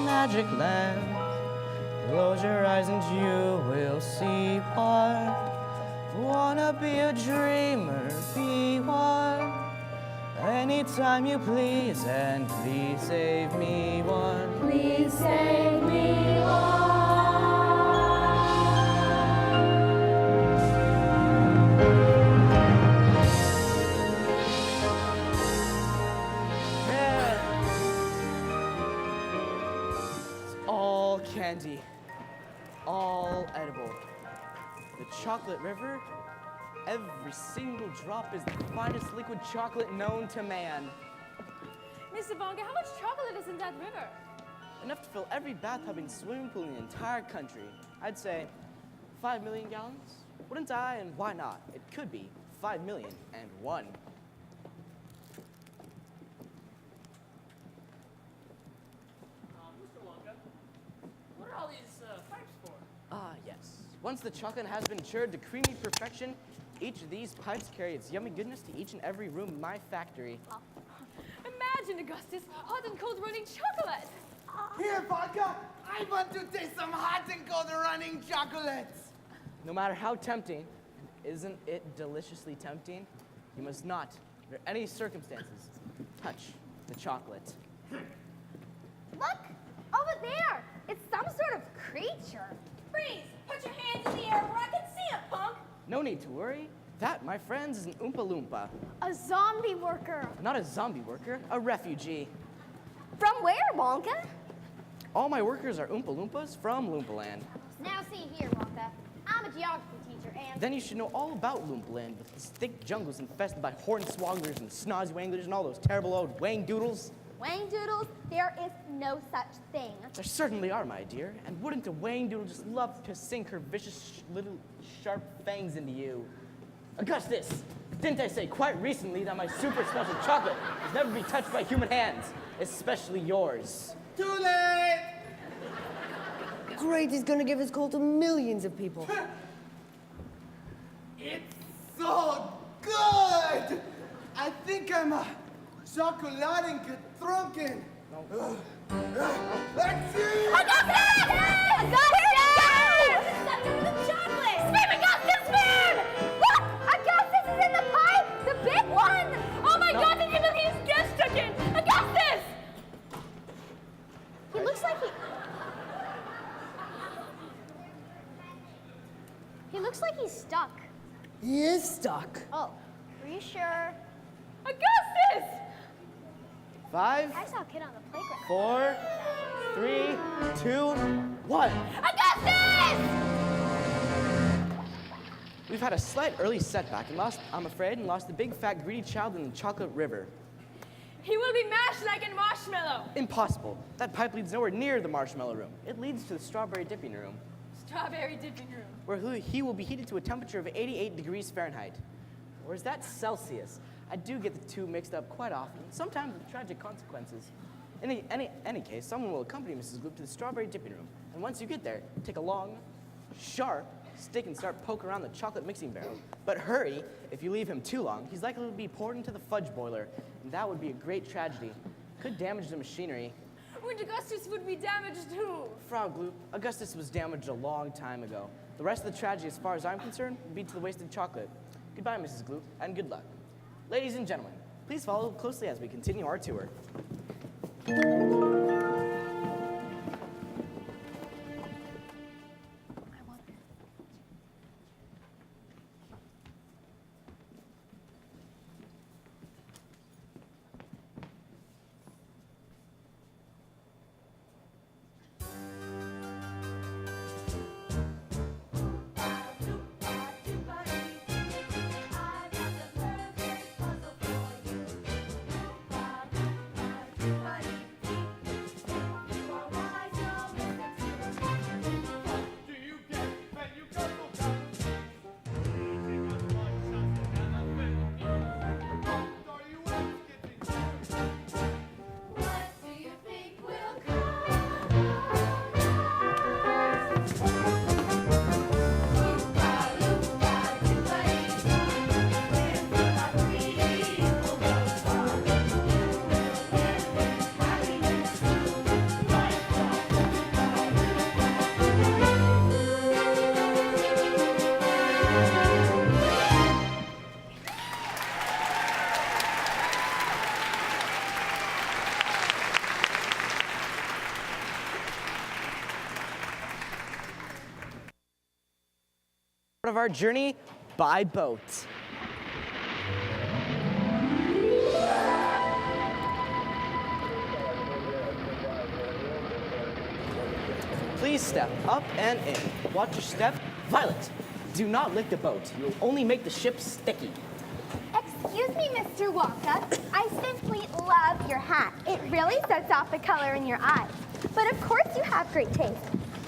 magic land, close your eyes and you will see what. Wanna be a dreamer, be one. Anytime you please, and please save me one. Please save me one. It's all candy, all edible. The chocolate river, every single drop is the finest liquid chocolate known to man. Mr. Wonka, how much chocolate is in that river? Enough to fill every bathtub and swimming pool in the entire country. I'd say 5 million gallons. Wouldn't I, and why not? It could be 5,000,001. Mr. Wonka, what are all these pipes for? Ah, yes. Once the chocolate has been churned to creamy perfection, each of these pipes carry its yummy goodness to each and every room in my factory. Imagine, Augustus, hot and cold running chocolate. Here, Vodka! I want to taste some hot and cold running chocolates! No matter how tempting, isn't it deliciously tempting? You must not, under any circumstances, touch the chocolate. Look, over there. It's some sort of creature. Freeze! Put your hands in the air where I can see 'em, punk! No need to worry. That, my friends, is an Oompa Loompa. A zombie worker. Not a zombie worker, a refugee. From where, Wonka? All my workers are Oompa Loompas from Loompaland. Now see here, Wonka. I'm a geography teacher, and Then you should know all about Loompaland, with its thick jungles infested by hornswogglers and snozzy-wanglers and all those terrible old wang doodles. Wang Doodles, there is no such thing. There certainly are, my dear. And wouldn't a wang doodle just love to sink her vicious little sharp fangs into you? Augustus, didn't I say quite recently that my super special chocolate must never be touched by human hands, especially yours? Too late! Great, he's gonna give his cold to millions of people. It's so good! I think I'm chocolating drunken. No. Let's see! Augustus! The chocolate! Spin, Augustus, spin! Look! Augustus is in the pipe! The big one! Oh my God, the evil he's get stuck in! Augustus! He looks like he looks like he's stuck. He is stuck. Oh, are you sure? Augustus! 5, I saw a kid on the playground. 4, 3, 2, 1. Augustus! We've had a slight early setback and I'm afraid, lost the big fat greedy child in the chocolate river. He will be mashed like a marshmallow. Impossible. That pipe leads nowhere near the marshmallow room. It leads to the strawberry dipping room, Strawberry dipping room. where he will be heated to a temperature of 88 degrees Fahrenheit. Or is that Celsius? I do get the two mixed up quite often, sometimes with tragic consequences. In any case, someone will accompany Mrs. Gloop to the strawberry dipping room. And once you get there, take a long, sharp stick and start poking around the chocolate mixing barrel. But hurry, if you leave him too long, he's likely to be poured into the fudge boiler. And that would be a great tragedy. Could damage the machinery. And Augustus would be damaged too. Frau Gloop, Augustus was damaged a long time ago. The rest of the tragedy, as far as I'm concerned, would be to the wasted chocolate. Goodbye, Mrs. Gloop, and good luck. Ladies and gentlemen, please follow closely as we continue our tour. Part of our journey by boat. Please step up and in. Watch your step. Violet, do not lick the boat. You'll only make the ship sticky. Excuse me, Mr. Wonka. I simply love your hat. It really sets off the color in your eyes. But of course you have great taste.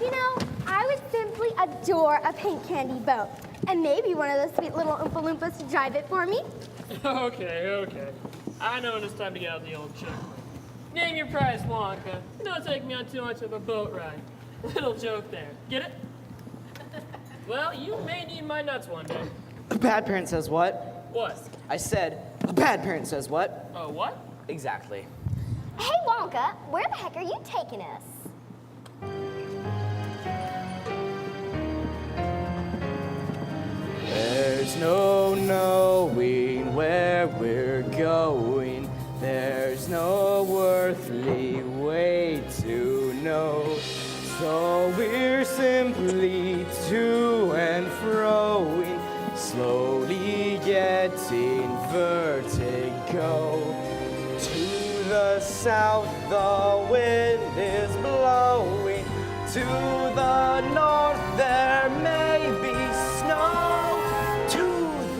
You know, I would simply adore a pink candy boat. And maybe one of those sweet little Oompa Loompas to drive it for me. Okay. I know when it's time to get out the old chick. Name your price, Wonka. Don't take me on too much of a boat ride. Little joke there. Get it? Well, you may need my nuts one day. A bad parent says what? What? I said, a bad parent says what? What? Exactly. Hey, Wonka, where the heck are you taking us? There's no knowing where we're going. There's no earthly way to know. So we're simply to and froing, slowly getting vertigo. To the south the wind is blowing. To the north there may be snow. To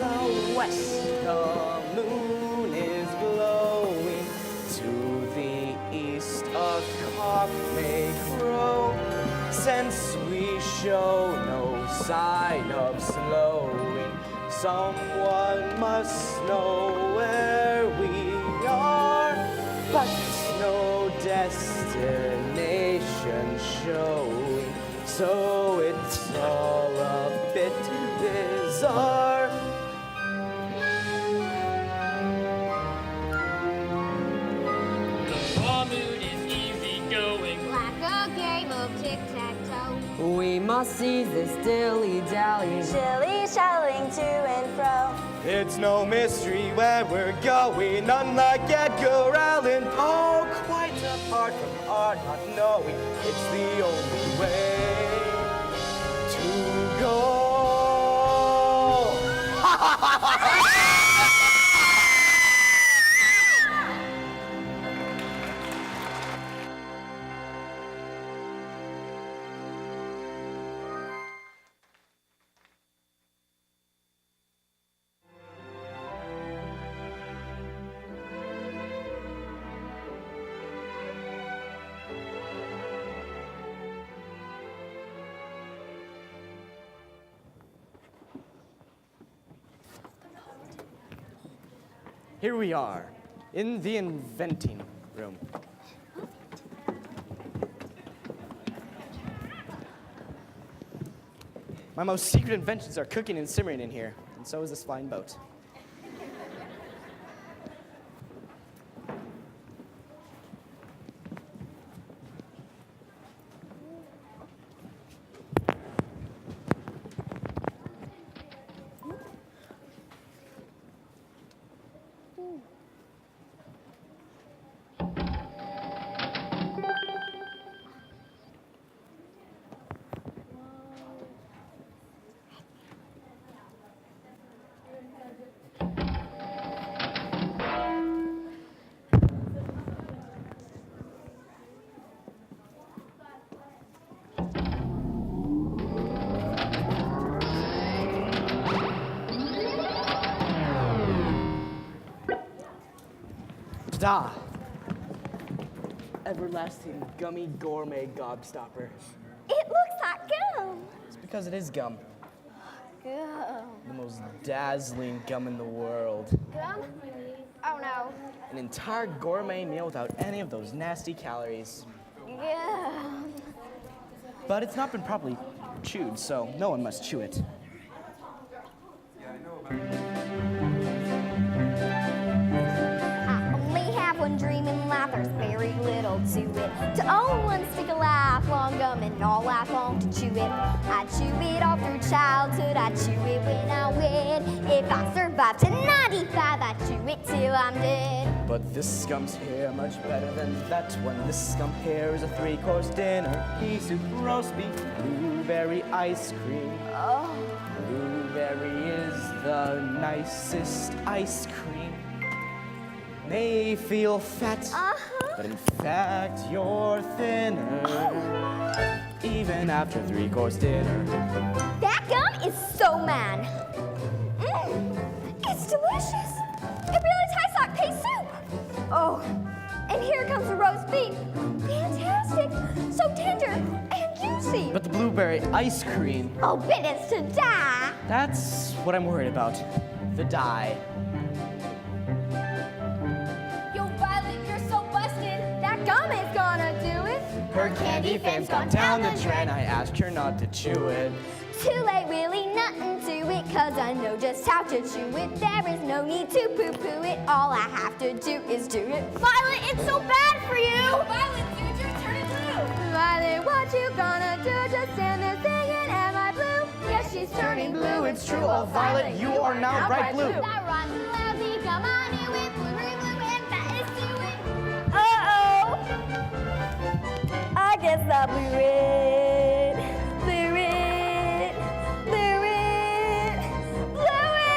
the west the moon is glowing. To the east a cock may crow. Since we show no sign of slowing, someone must know where we are, but no destination showing, so it's all a bit bizarre. The raw mood is easy going. Like a game of tic-tac-toe. We must seize this dilly-dally. Shilly-shallying to and fro. It's no mystery where we're going, unlike Edgar Allan Poe. Quite apart from our not knowing, it's the only way to go. Here we are, in the inventing room. My most secret inventions are cooking and simmering in here, and so is this flying boat. Ta-da! Everlasting gummy gourmet gobstopper. It looks like gum. It's because it is gum. Gum. The most dazzling gum in the world. Gum? Oh no. An entire gourmet meal without any of those nasty calories. Gum. But it's not been properly chewed, so no one must chew it. I only have one dream in life. there's very little to it. To own one stick of lifelong gum and all life long to chew it. I chew it all through childhood, I chew it when I win. If I survive to 95, I chew it till I'm dead. But this scum's here much better than that one. This scum here is a 3-course dinner. Pea soup, roast beef, blueberry ice cream. Oh. Blueberry is the nicest ice cream. May feel fat, but in fact you're thinner. Even after 3-course dinner. That gum is so man. It's delicious. It really tastes like pea soup. Oh, and here comes the roast beef. Fantastic. So tender and juicy. But the blueberry ice cream. Oh, but it's to die. That's what I'm worried about. The dye. Yo, Violet, you're so busted. That gum is gonna do it. Her candy fame's gone down the drain. I asked her not to chew it. Too late, really nothing to it, 'cause I know just how to chew it. There is no need to poo-poo it. All I have to do is do it. Violet, it's so bad for you. Violet, future's turning blue. Violet, what you gonna do? Just stand there singing, am I blue? Yes, she's turning blue, it's true. Oh, Violet, you are now bright blue. That rhymes with lousy, come on in with blue, blue, and that is to it. Uh-oh. I guess I blew it. Blew it. Blew it. Blew it.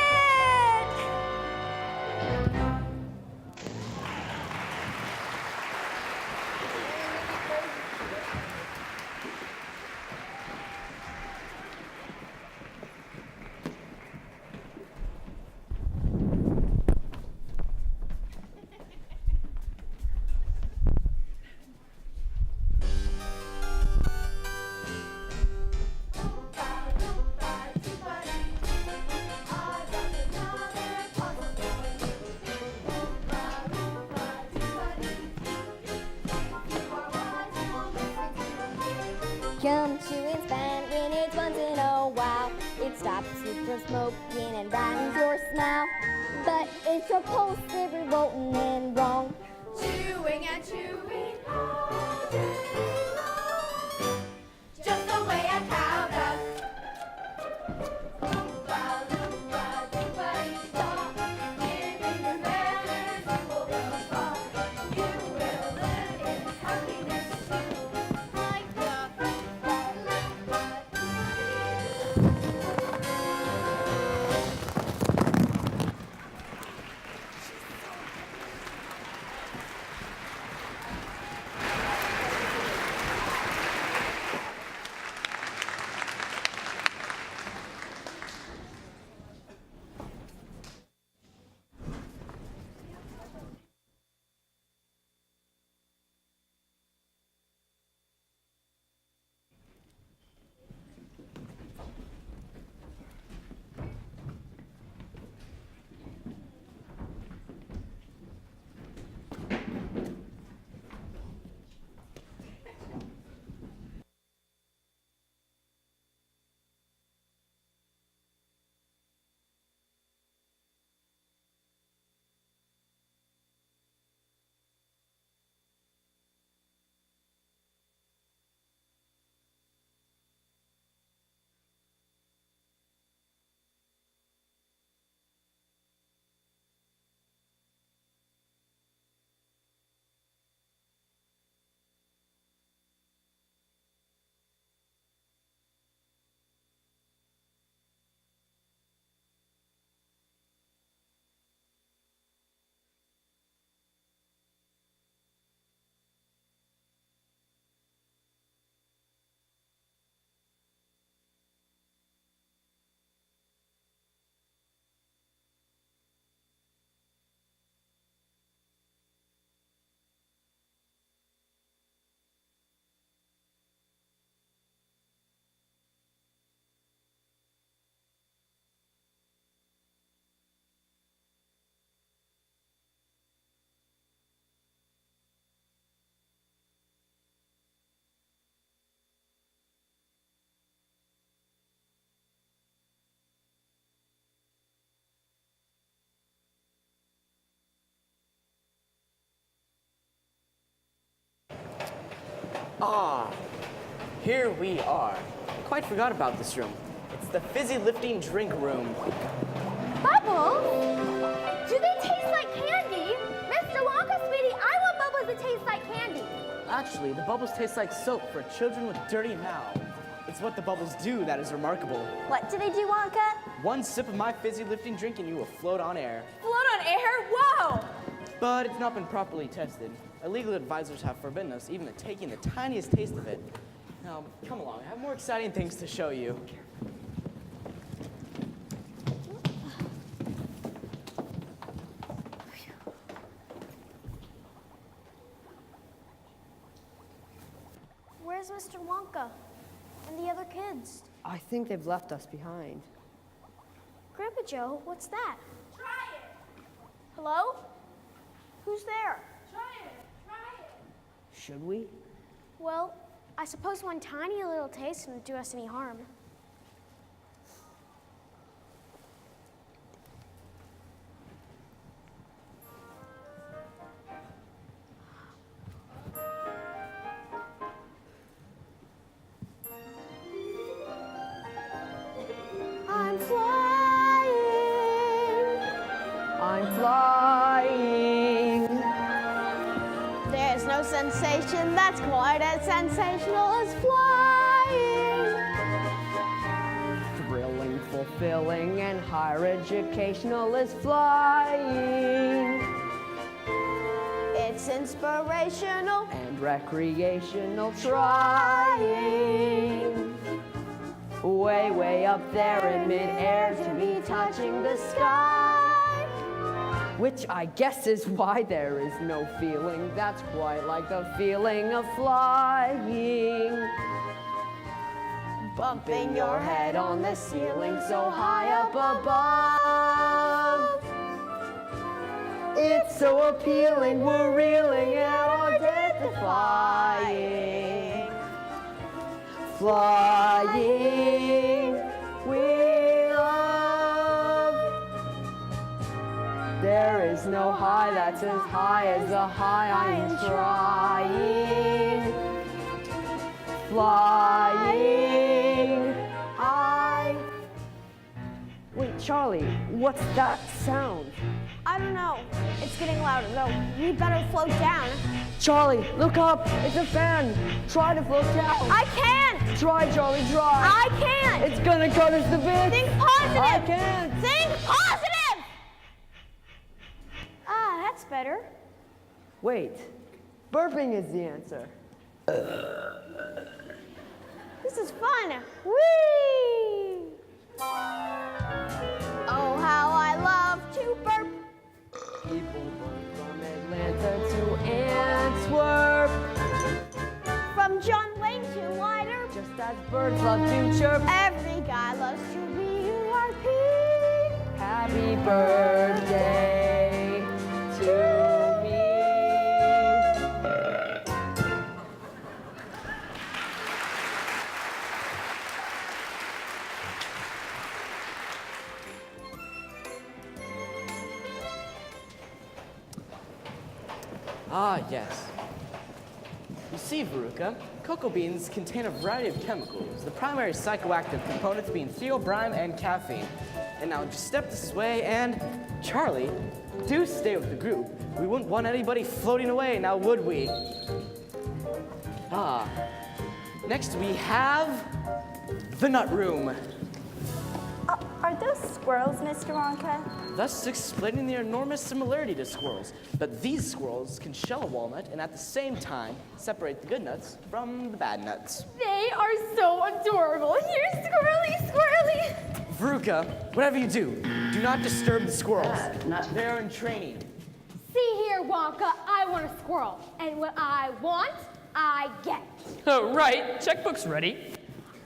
Gum chewing's fine when it's once in a while. It stops you from smoking and brightens your smile. But it's repulsive, revolting, and wrong. Chewing and chewing all day long, just the way a cow does. Loompa, loompa, loompa-dee-doo, giving your manners you will go far. You will live in happiness too, like the loompa-loompa-dee-doo. Ah, here we are. Quite forgot about this room. It's the fizzy lifting drink room. Bubbles? Do they taste like candy? Mr. Wonka, sweetie, I want bubbles that taste like candy. Actually, the bubbles taste like soap for children with dirty mouths. It's what the bubbles do that is remarkable. What do they do, Wonka? One sip of my fizzy lifting drink and you will float on air. Float on air? Whoa! But it's not been properly tested. Our legal advisors have forbidden us even taking the tiniest taste of it. Now, come along, I have more exciting things to show you. Where's Mr. Wonka and the other kids? I think they've left us behind. Grandpa Joe, what's that? Try it! Hello? Who's there? Try it! Try it! Should we? Well, I suppose one tiny little taste wouldn't do us any harm. I'm flying. I'm flying. There's no sensation that's quite as sensational as flying. Thrilling, fulfilling, and higher educational is flying. It's inspirational And recreational trying. Way, way up there in midair to be touching the sky. Which I guess is why there is no feeling that's quite like the feeling of flying. Bumping your head on the ceiling so high up above. It's so appealing, we're reeling and identifying. Flying, we love. There is no high that's as high as the high I am trying. Flying, Wait, Charlie, what's that sound? I don't know. It's getting louder, though. We better float down. Charlie, look up! It's a fan! Try to float down! I can't! Try, Charlie, try! I can't! It's gonna cut us to bits! Think positive! I can't! Think positive! Ah, that's better. Wait, burping is the answer. This is fun. Whee! Oh, how I love to burp. People burp from Atlanta to Antwerp. From John Wayne to Wider. Just as birds love to chirp. Every guy loves to be URP. Happy birthday to me. Ah, yes. You see, Veruca, cocoa beans contain a variety of chemicals, the primary psychoactive components being theobrine and caffeine. And now just step this way and, Charlie, do stay with the group. We wouldn't want anybody floating away, now would we? Ah, next we have the nut room. Are those squirrels, Mr. Wonka? Thus explaining the enormous similarity to squirrels. But these squirrels can shell a walnut and at the same time separate the good nuts from the bad nuts. They are so adorable. Here, squirrely, squirrely. Veruca, whatever you do not disturb the squirrels. They're in training. See here, Wonka, I want a squirrel. And what I want, I get. Oh, right. Checkbook's ready.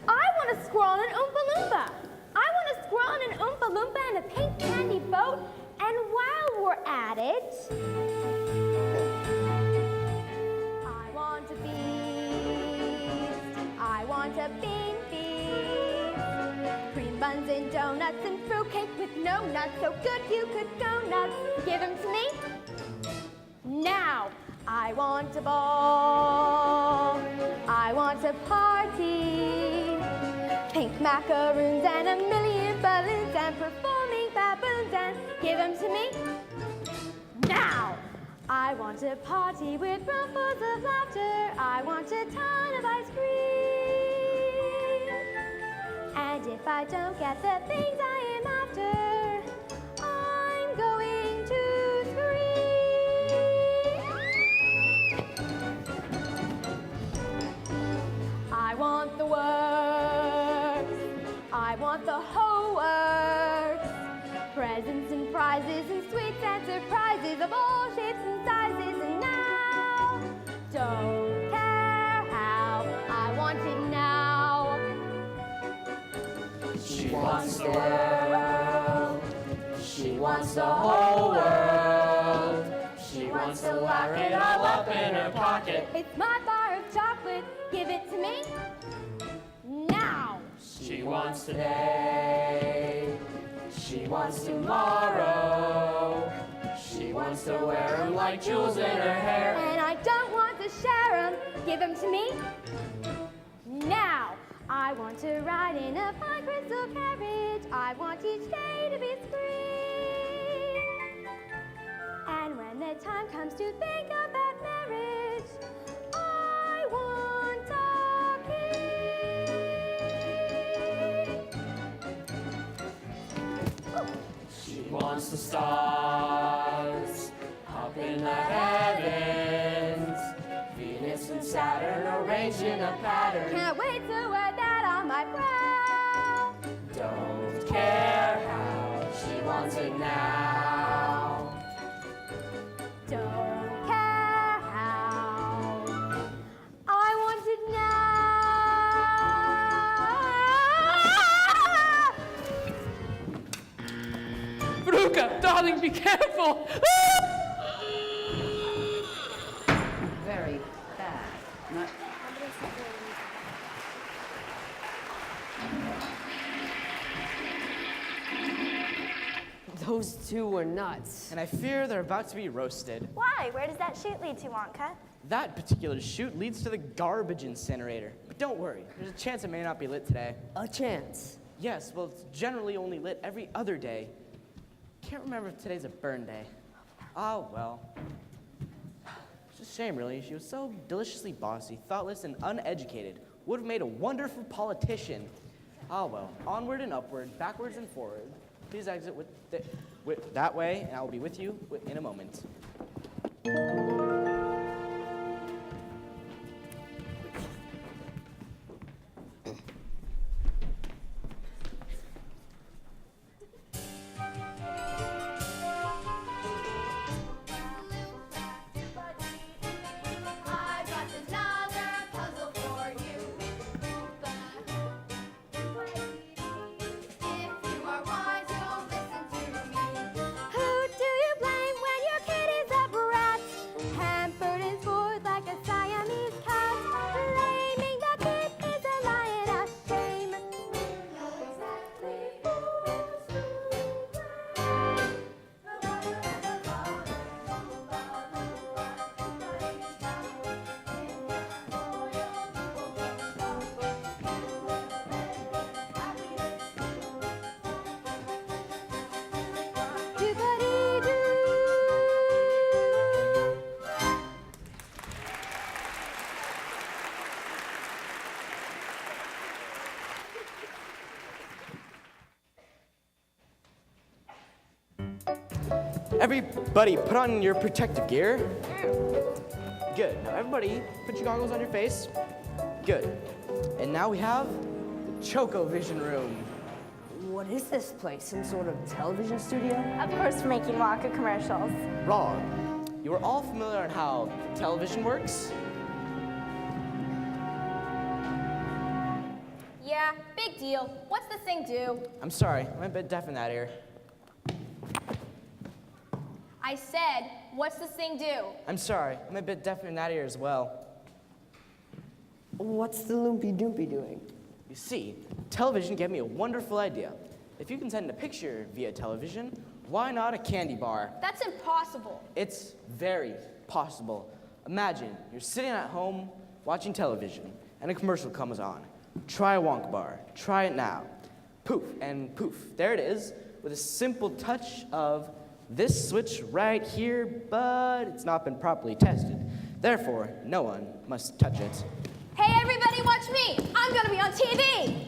I want a squirrel and an Oompa Loompa. I want a squirrel and an Oompa Loompa and a pink candy boat. And while we're at it, I want a feast. I want a bean feast. Cream buns and donuts and fruitcake with no nuts. So good you could go nuts. Give them to me. Now, I want a ball. I want a party. Pink macaroons and a million balloons and performing baboons and give them to me now. I want a party with ruffles of laughter. I want a ton of ice cream. And if I don't get the things I am after, I'm going to scream. I want the works. I want the whole works. Presents and prizes and sweets and surprises of all shapes and sizes. And now, don't care how, I want it now. She wants the world. She wants the whole world. She wants to lock it all up in her pocket. It's my bar of chocolate. Give it to me now. She wants today. She wants tomorrow. She wants to wear them like jewels in her hair. And I don't want to share them. Give them to me now. I want to ride in a fine crystal carriage. I want each day to be spring. And when the time comes to think about marriage, I want a king. She wants the stars up in the heavens. Venus and Saturn arranged in a pattern. Can't wait to wear that on my brow. Don't care how, she wants it now. Don't care how, I want it now. Veruca, darling, be careful! Very bad. Not Those two were nuts. And I fear they're about to be roasted. Why? Where does that chute lead to, Wonka? That particular chute leads to the garbage incinerator. But don't worry, there's a chance it may not be lit today. A chance. Yes, well, it's generally only lit every other day. Can't remember if today's a burn day. Oh, well. It's a shame, really. She was so deliciously bossy, thoughtless, and uneducated. Would have made a wonderful politician. Oh, well. Onward and upward, backwards and forward. Please exit with that way, and I will be with you in a moment. I've got another puzzle for you. If you are wise, you'll listen to me. Who do you blame when your kid is a brat? Hampered and spoiled like a Siamese cat. Blaming the kid is a lion of shame. Everybody, put on your protective gear. Good. Now, everybody, put your goggles on your face. Good. And now we have the Choco Vision Room. What is this place? Some sort of television studio? Of course, we're making Wonka commercials. Wrong. You are all familiar on how television works? Yeah, big deal. What's this thing do? I'm sorry, I'm a bit deaf in that ear. I said, what's this thing do? I'm sorry, I'm a bit deaf in that ear as well. What's the Loopy Doopy doing? You see, television gave me a wonderful idea. If you can send a picture via television, why not a candy bar? That's impossible. It's very possible. Imagine you're sitting at home watching television and a commercial comes on. Try a Wonka bar. Try it now. Poof, and poof. There it is with a simple touch of this switch right here, but it's not been properly tested. Therefore, no one must touch it. Hey, everybody, watch me. I'm going to be on TV.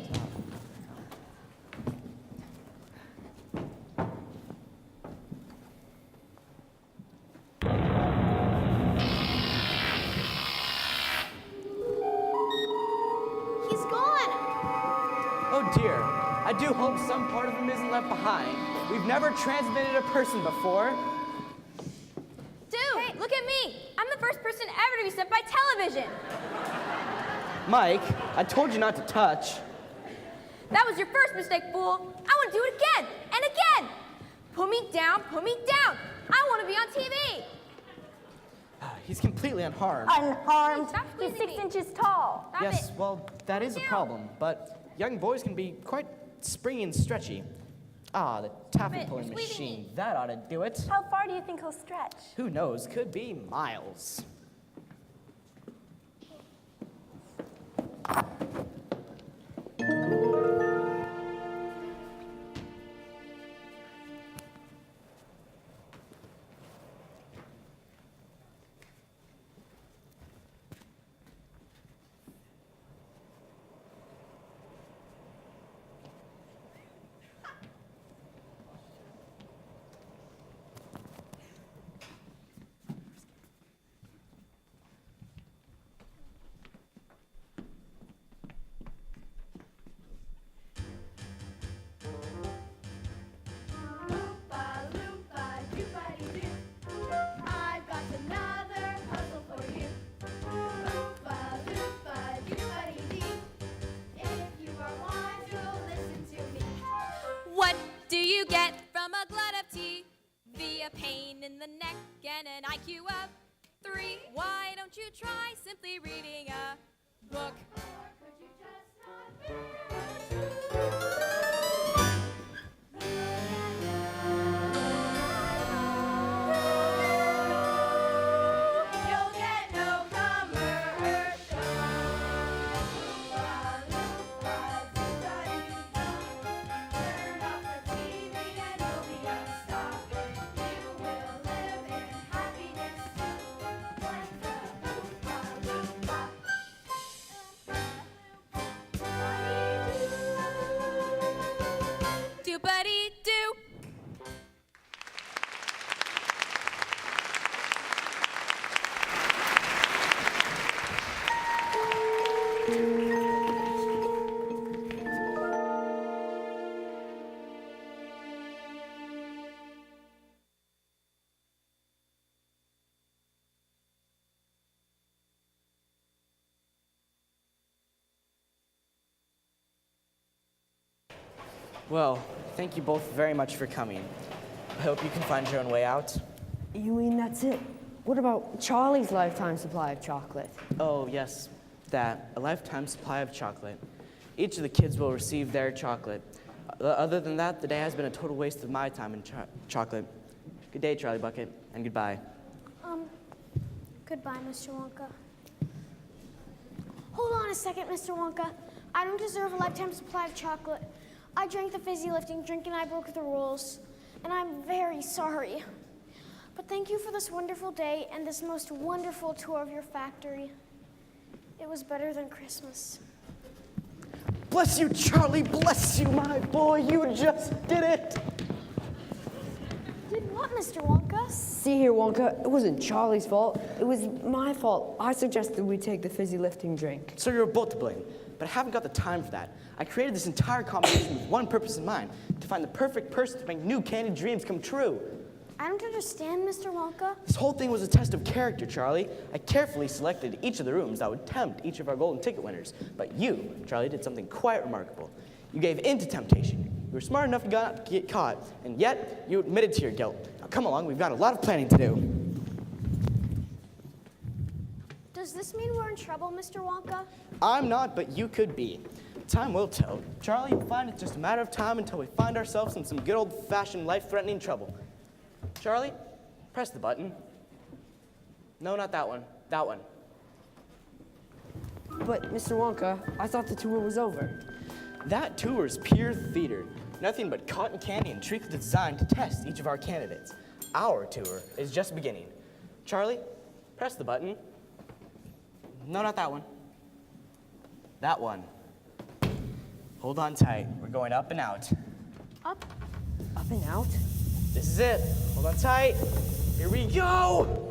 He's gone. Oh dear, I do hope some part of him isn't left behind. We've never transmitted a person before. Dude, hey, look at me. I'm the first person ever to be sent by television. Mike, I told you not to touch. That was your first mistake, fool. I want to do it again and again. Put me down, put me down. I want to be on TV. He's completely unharmed. Unharmed. Stop He's squeezing 6 me. inches tall. Stop Yes, it. well, that is a problem, but young boys can be quite springy and stretchy. Ah, the taffy it, pulling you're squeezing machine. me. That ought to do it. How far do you think he'll stretch? Who knows? Could be miles. I've got another puzzle for you. Loompa-loompa-doo-ba-dee-dee. If you are wise, you'll listen to me. What do you get from a glut of tea? Via pain in the neck and an IQ of 3. Why don't you try simply reading a book? Or could you just not read? You'll get no commercial. Loompa-loompa-doo-ba-dee-doo. Turn off the TV and you'll be unstuck. You will live in happiness too. Like the Loompa-loompa. Do-buddy-doo. Well, thank you both very much for coming. I hope you can find your own way out. You mean that's it? What about Charlie's lifetime supply of chocolate? Oh, yes, that. A lifetime supply of chocolate. Each of the kids will receive their chocolate. Other than that, the day has been a total waste of my time in chocolate. Good day, Charlie Bucket, and goodbye. Goodbye, Mr. Wonka. Hold on a second, Mr. Wonka. I don't deserve a lifetime supply of chocolate. I drank the fizzy lifting drink and I broke the rules. And I'm very sorry. But thank you for this wonderful day and this most wonderful tour of your factory. It was better than Christmas. Bless you, Charlie. Bless you, my boy. You just did it. Did what, Mr. Wonka? See here, Wonka, it wasn't Charlie's fault. It was my fault. I suggested we take the fizzy lifting drink. So you're both to blame, but I haven't got the time for that. I created this entire competition with one purpose in mind, to find the perfect person to make new candy dreams come true. I don't understand, Mr. Wonka. This whole thing was a test of character, Charlie. I carefully selected each of the rooms that would tempt each of our golden ticket winners. But you, Charlie, did something quite remarkable. You gave in to temptation. You were smart enough to get caught, and yet you admitted to your guilt. Now come along, we've got a lot of planning to do. Does this mean we're in trouble, Mr. Wonka? I'm not, but you could be. Time will tell. Charlie, you'll find it's just a matter of time until we find ourselves in some good old-fashioned life-threatening trouble. Charlie, press the button. No, not that one. That one. But, Mr. Wonka, I thought the tour was over. That tour is pure theater. Nothing but cotton candy and treats designed to test each of our candidates. Our tour is just beginning. Charlie, press the button. No, not that one. That one. Hold on tight. We're going up and out. Up and out? This is it. Hold on tight. Here we go!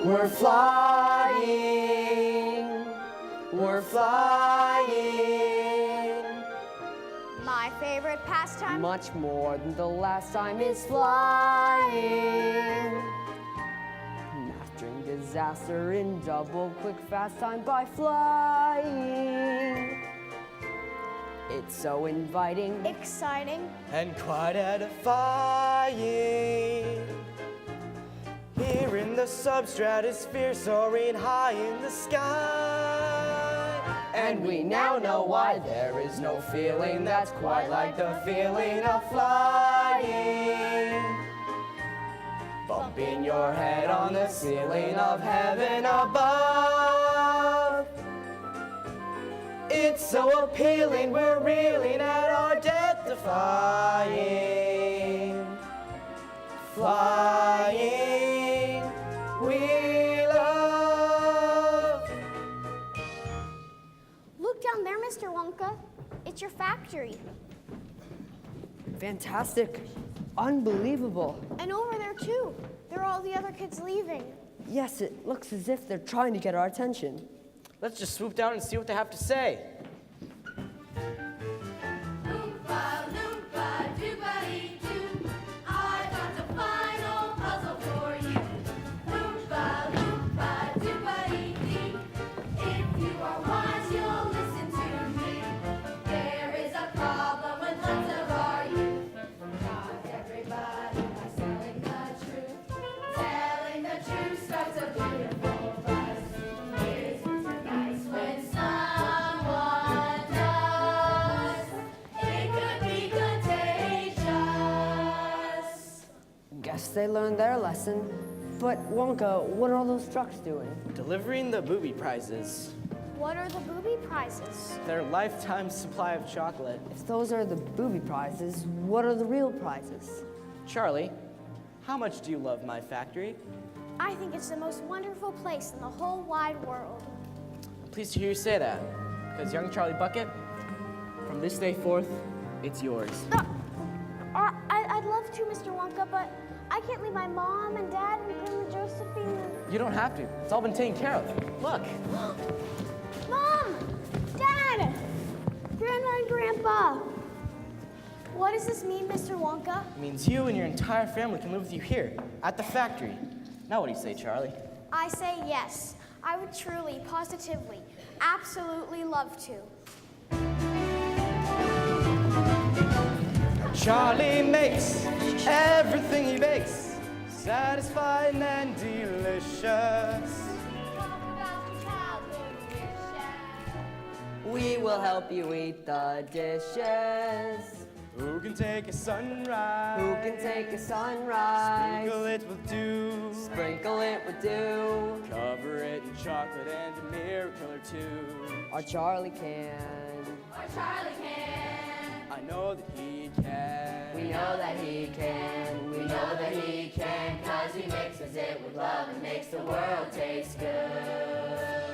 We're flying. We're flying. My favorite pastime. Much more than the last time is flying. Mastering disaster in double quick fast time by flying. It's so inviting, Exciting. And quite edifying. Here in the substratosphere, soaring high in the sky. and we now know why there is no feeling that's quite like the feeling of flying. Bumping your head on the ceiling of heaven above. It's so appealing, we're reeling at our death-defying. Flying, we love. Look down there, Mr. Wonka. It's your factory. Fantastic. Unbelievable. And over there, too. There are all the other kids leaving. Yes, it looks as if they're trying to get our attention. Let's just swoop down and see what they have to say. Loompa, loompa, doo-ba-dee-doo. I got the final puzzle for you. Loompa, loompa, doo-ba-dee-dee. If you are wise, you'll listen to me. There is a problem with lots of our youth. Not everybody is telling the truth. Telling the truth starts a beautiful buzz. Here's nice when someone does. It could be contagious. Guess they learned their lesson. But Wonka, what are all those trucks doing? Delivering the booby prizes. What are the booby prizes? Their lifetime supply of chocolate. If those are the booby prizes, what are the real prizes? Charlie, how much do you love my factory? I think it's the most wonderful place in the whole wide world. I'm pleased to hear you say that, because young Charlie Bucket, from this day forth, it's yours. I'd love to, Mr. Wonka, but I can't leave my mom and dad and Grandma Josephine. You don't have to. It's all been taken care of. Look. Mom! Dad! Grandma and Grandpa! What does this mean, Mr. Wonka? It means you and your entire family can live with you here, at the factory. Now what do you say, Charlie? I say yes. I would truly, positively, absolutely love to. Charlie makes everything he bakes satisfying and delicious. We will help you eat the dishes. Who can take a sunrise? Who can take a sunrise? Sprinkle it with dew. Sprinkle it with dew. Cover it in chocolate and a miracle or two. Our Charlie can. Our Charlie can. I know that he can. We know that he can. We know that he can. 'Cause he mixes it with love and makes the world taste good.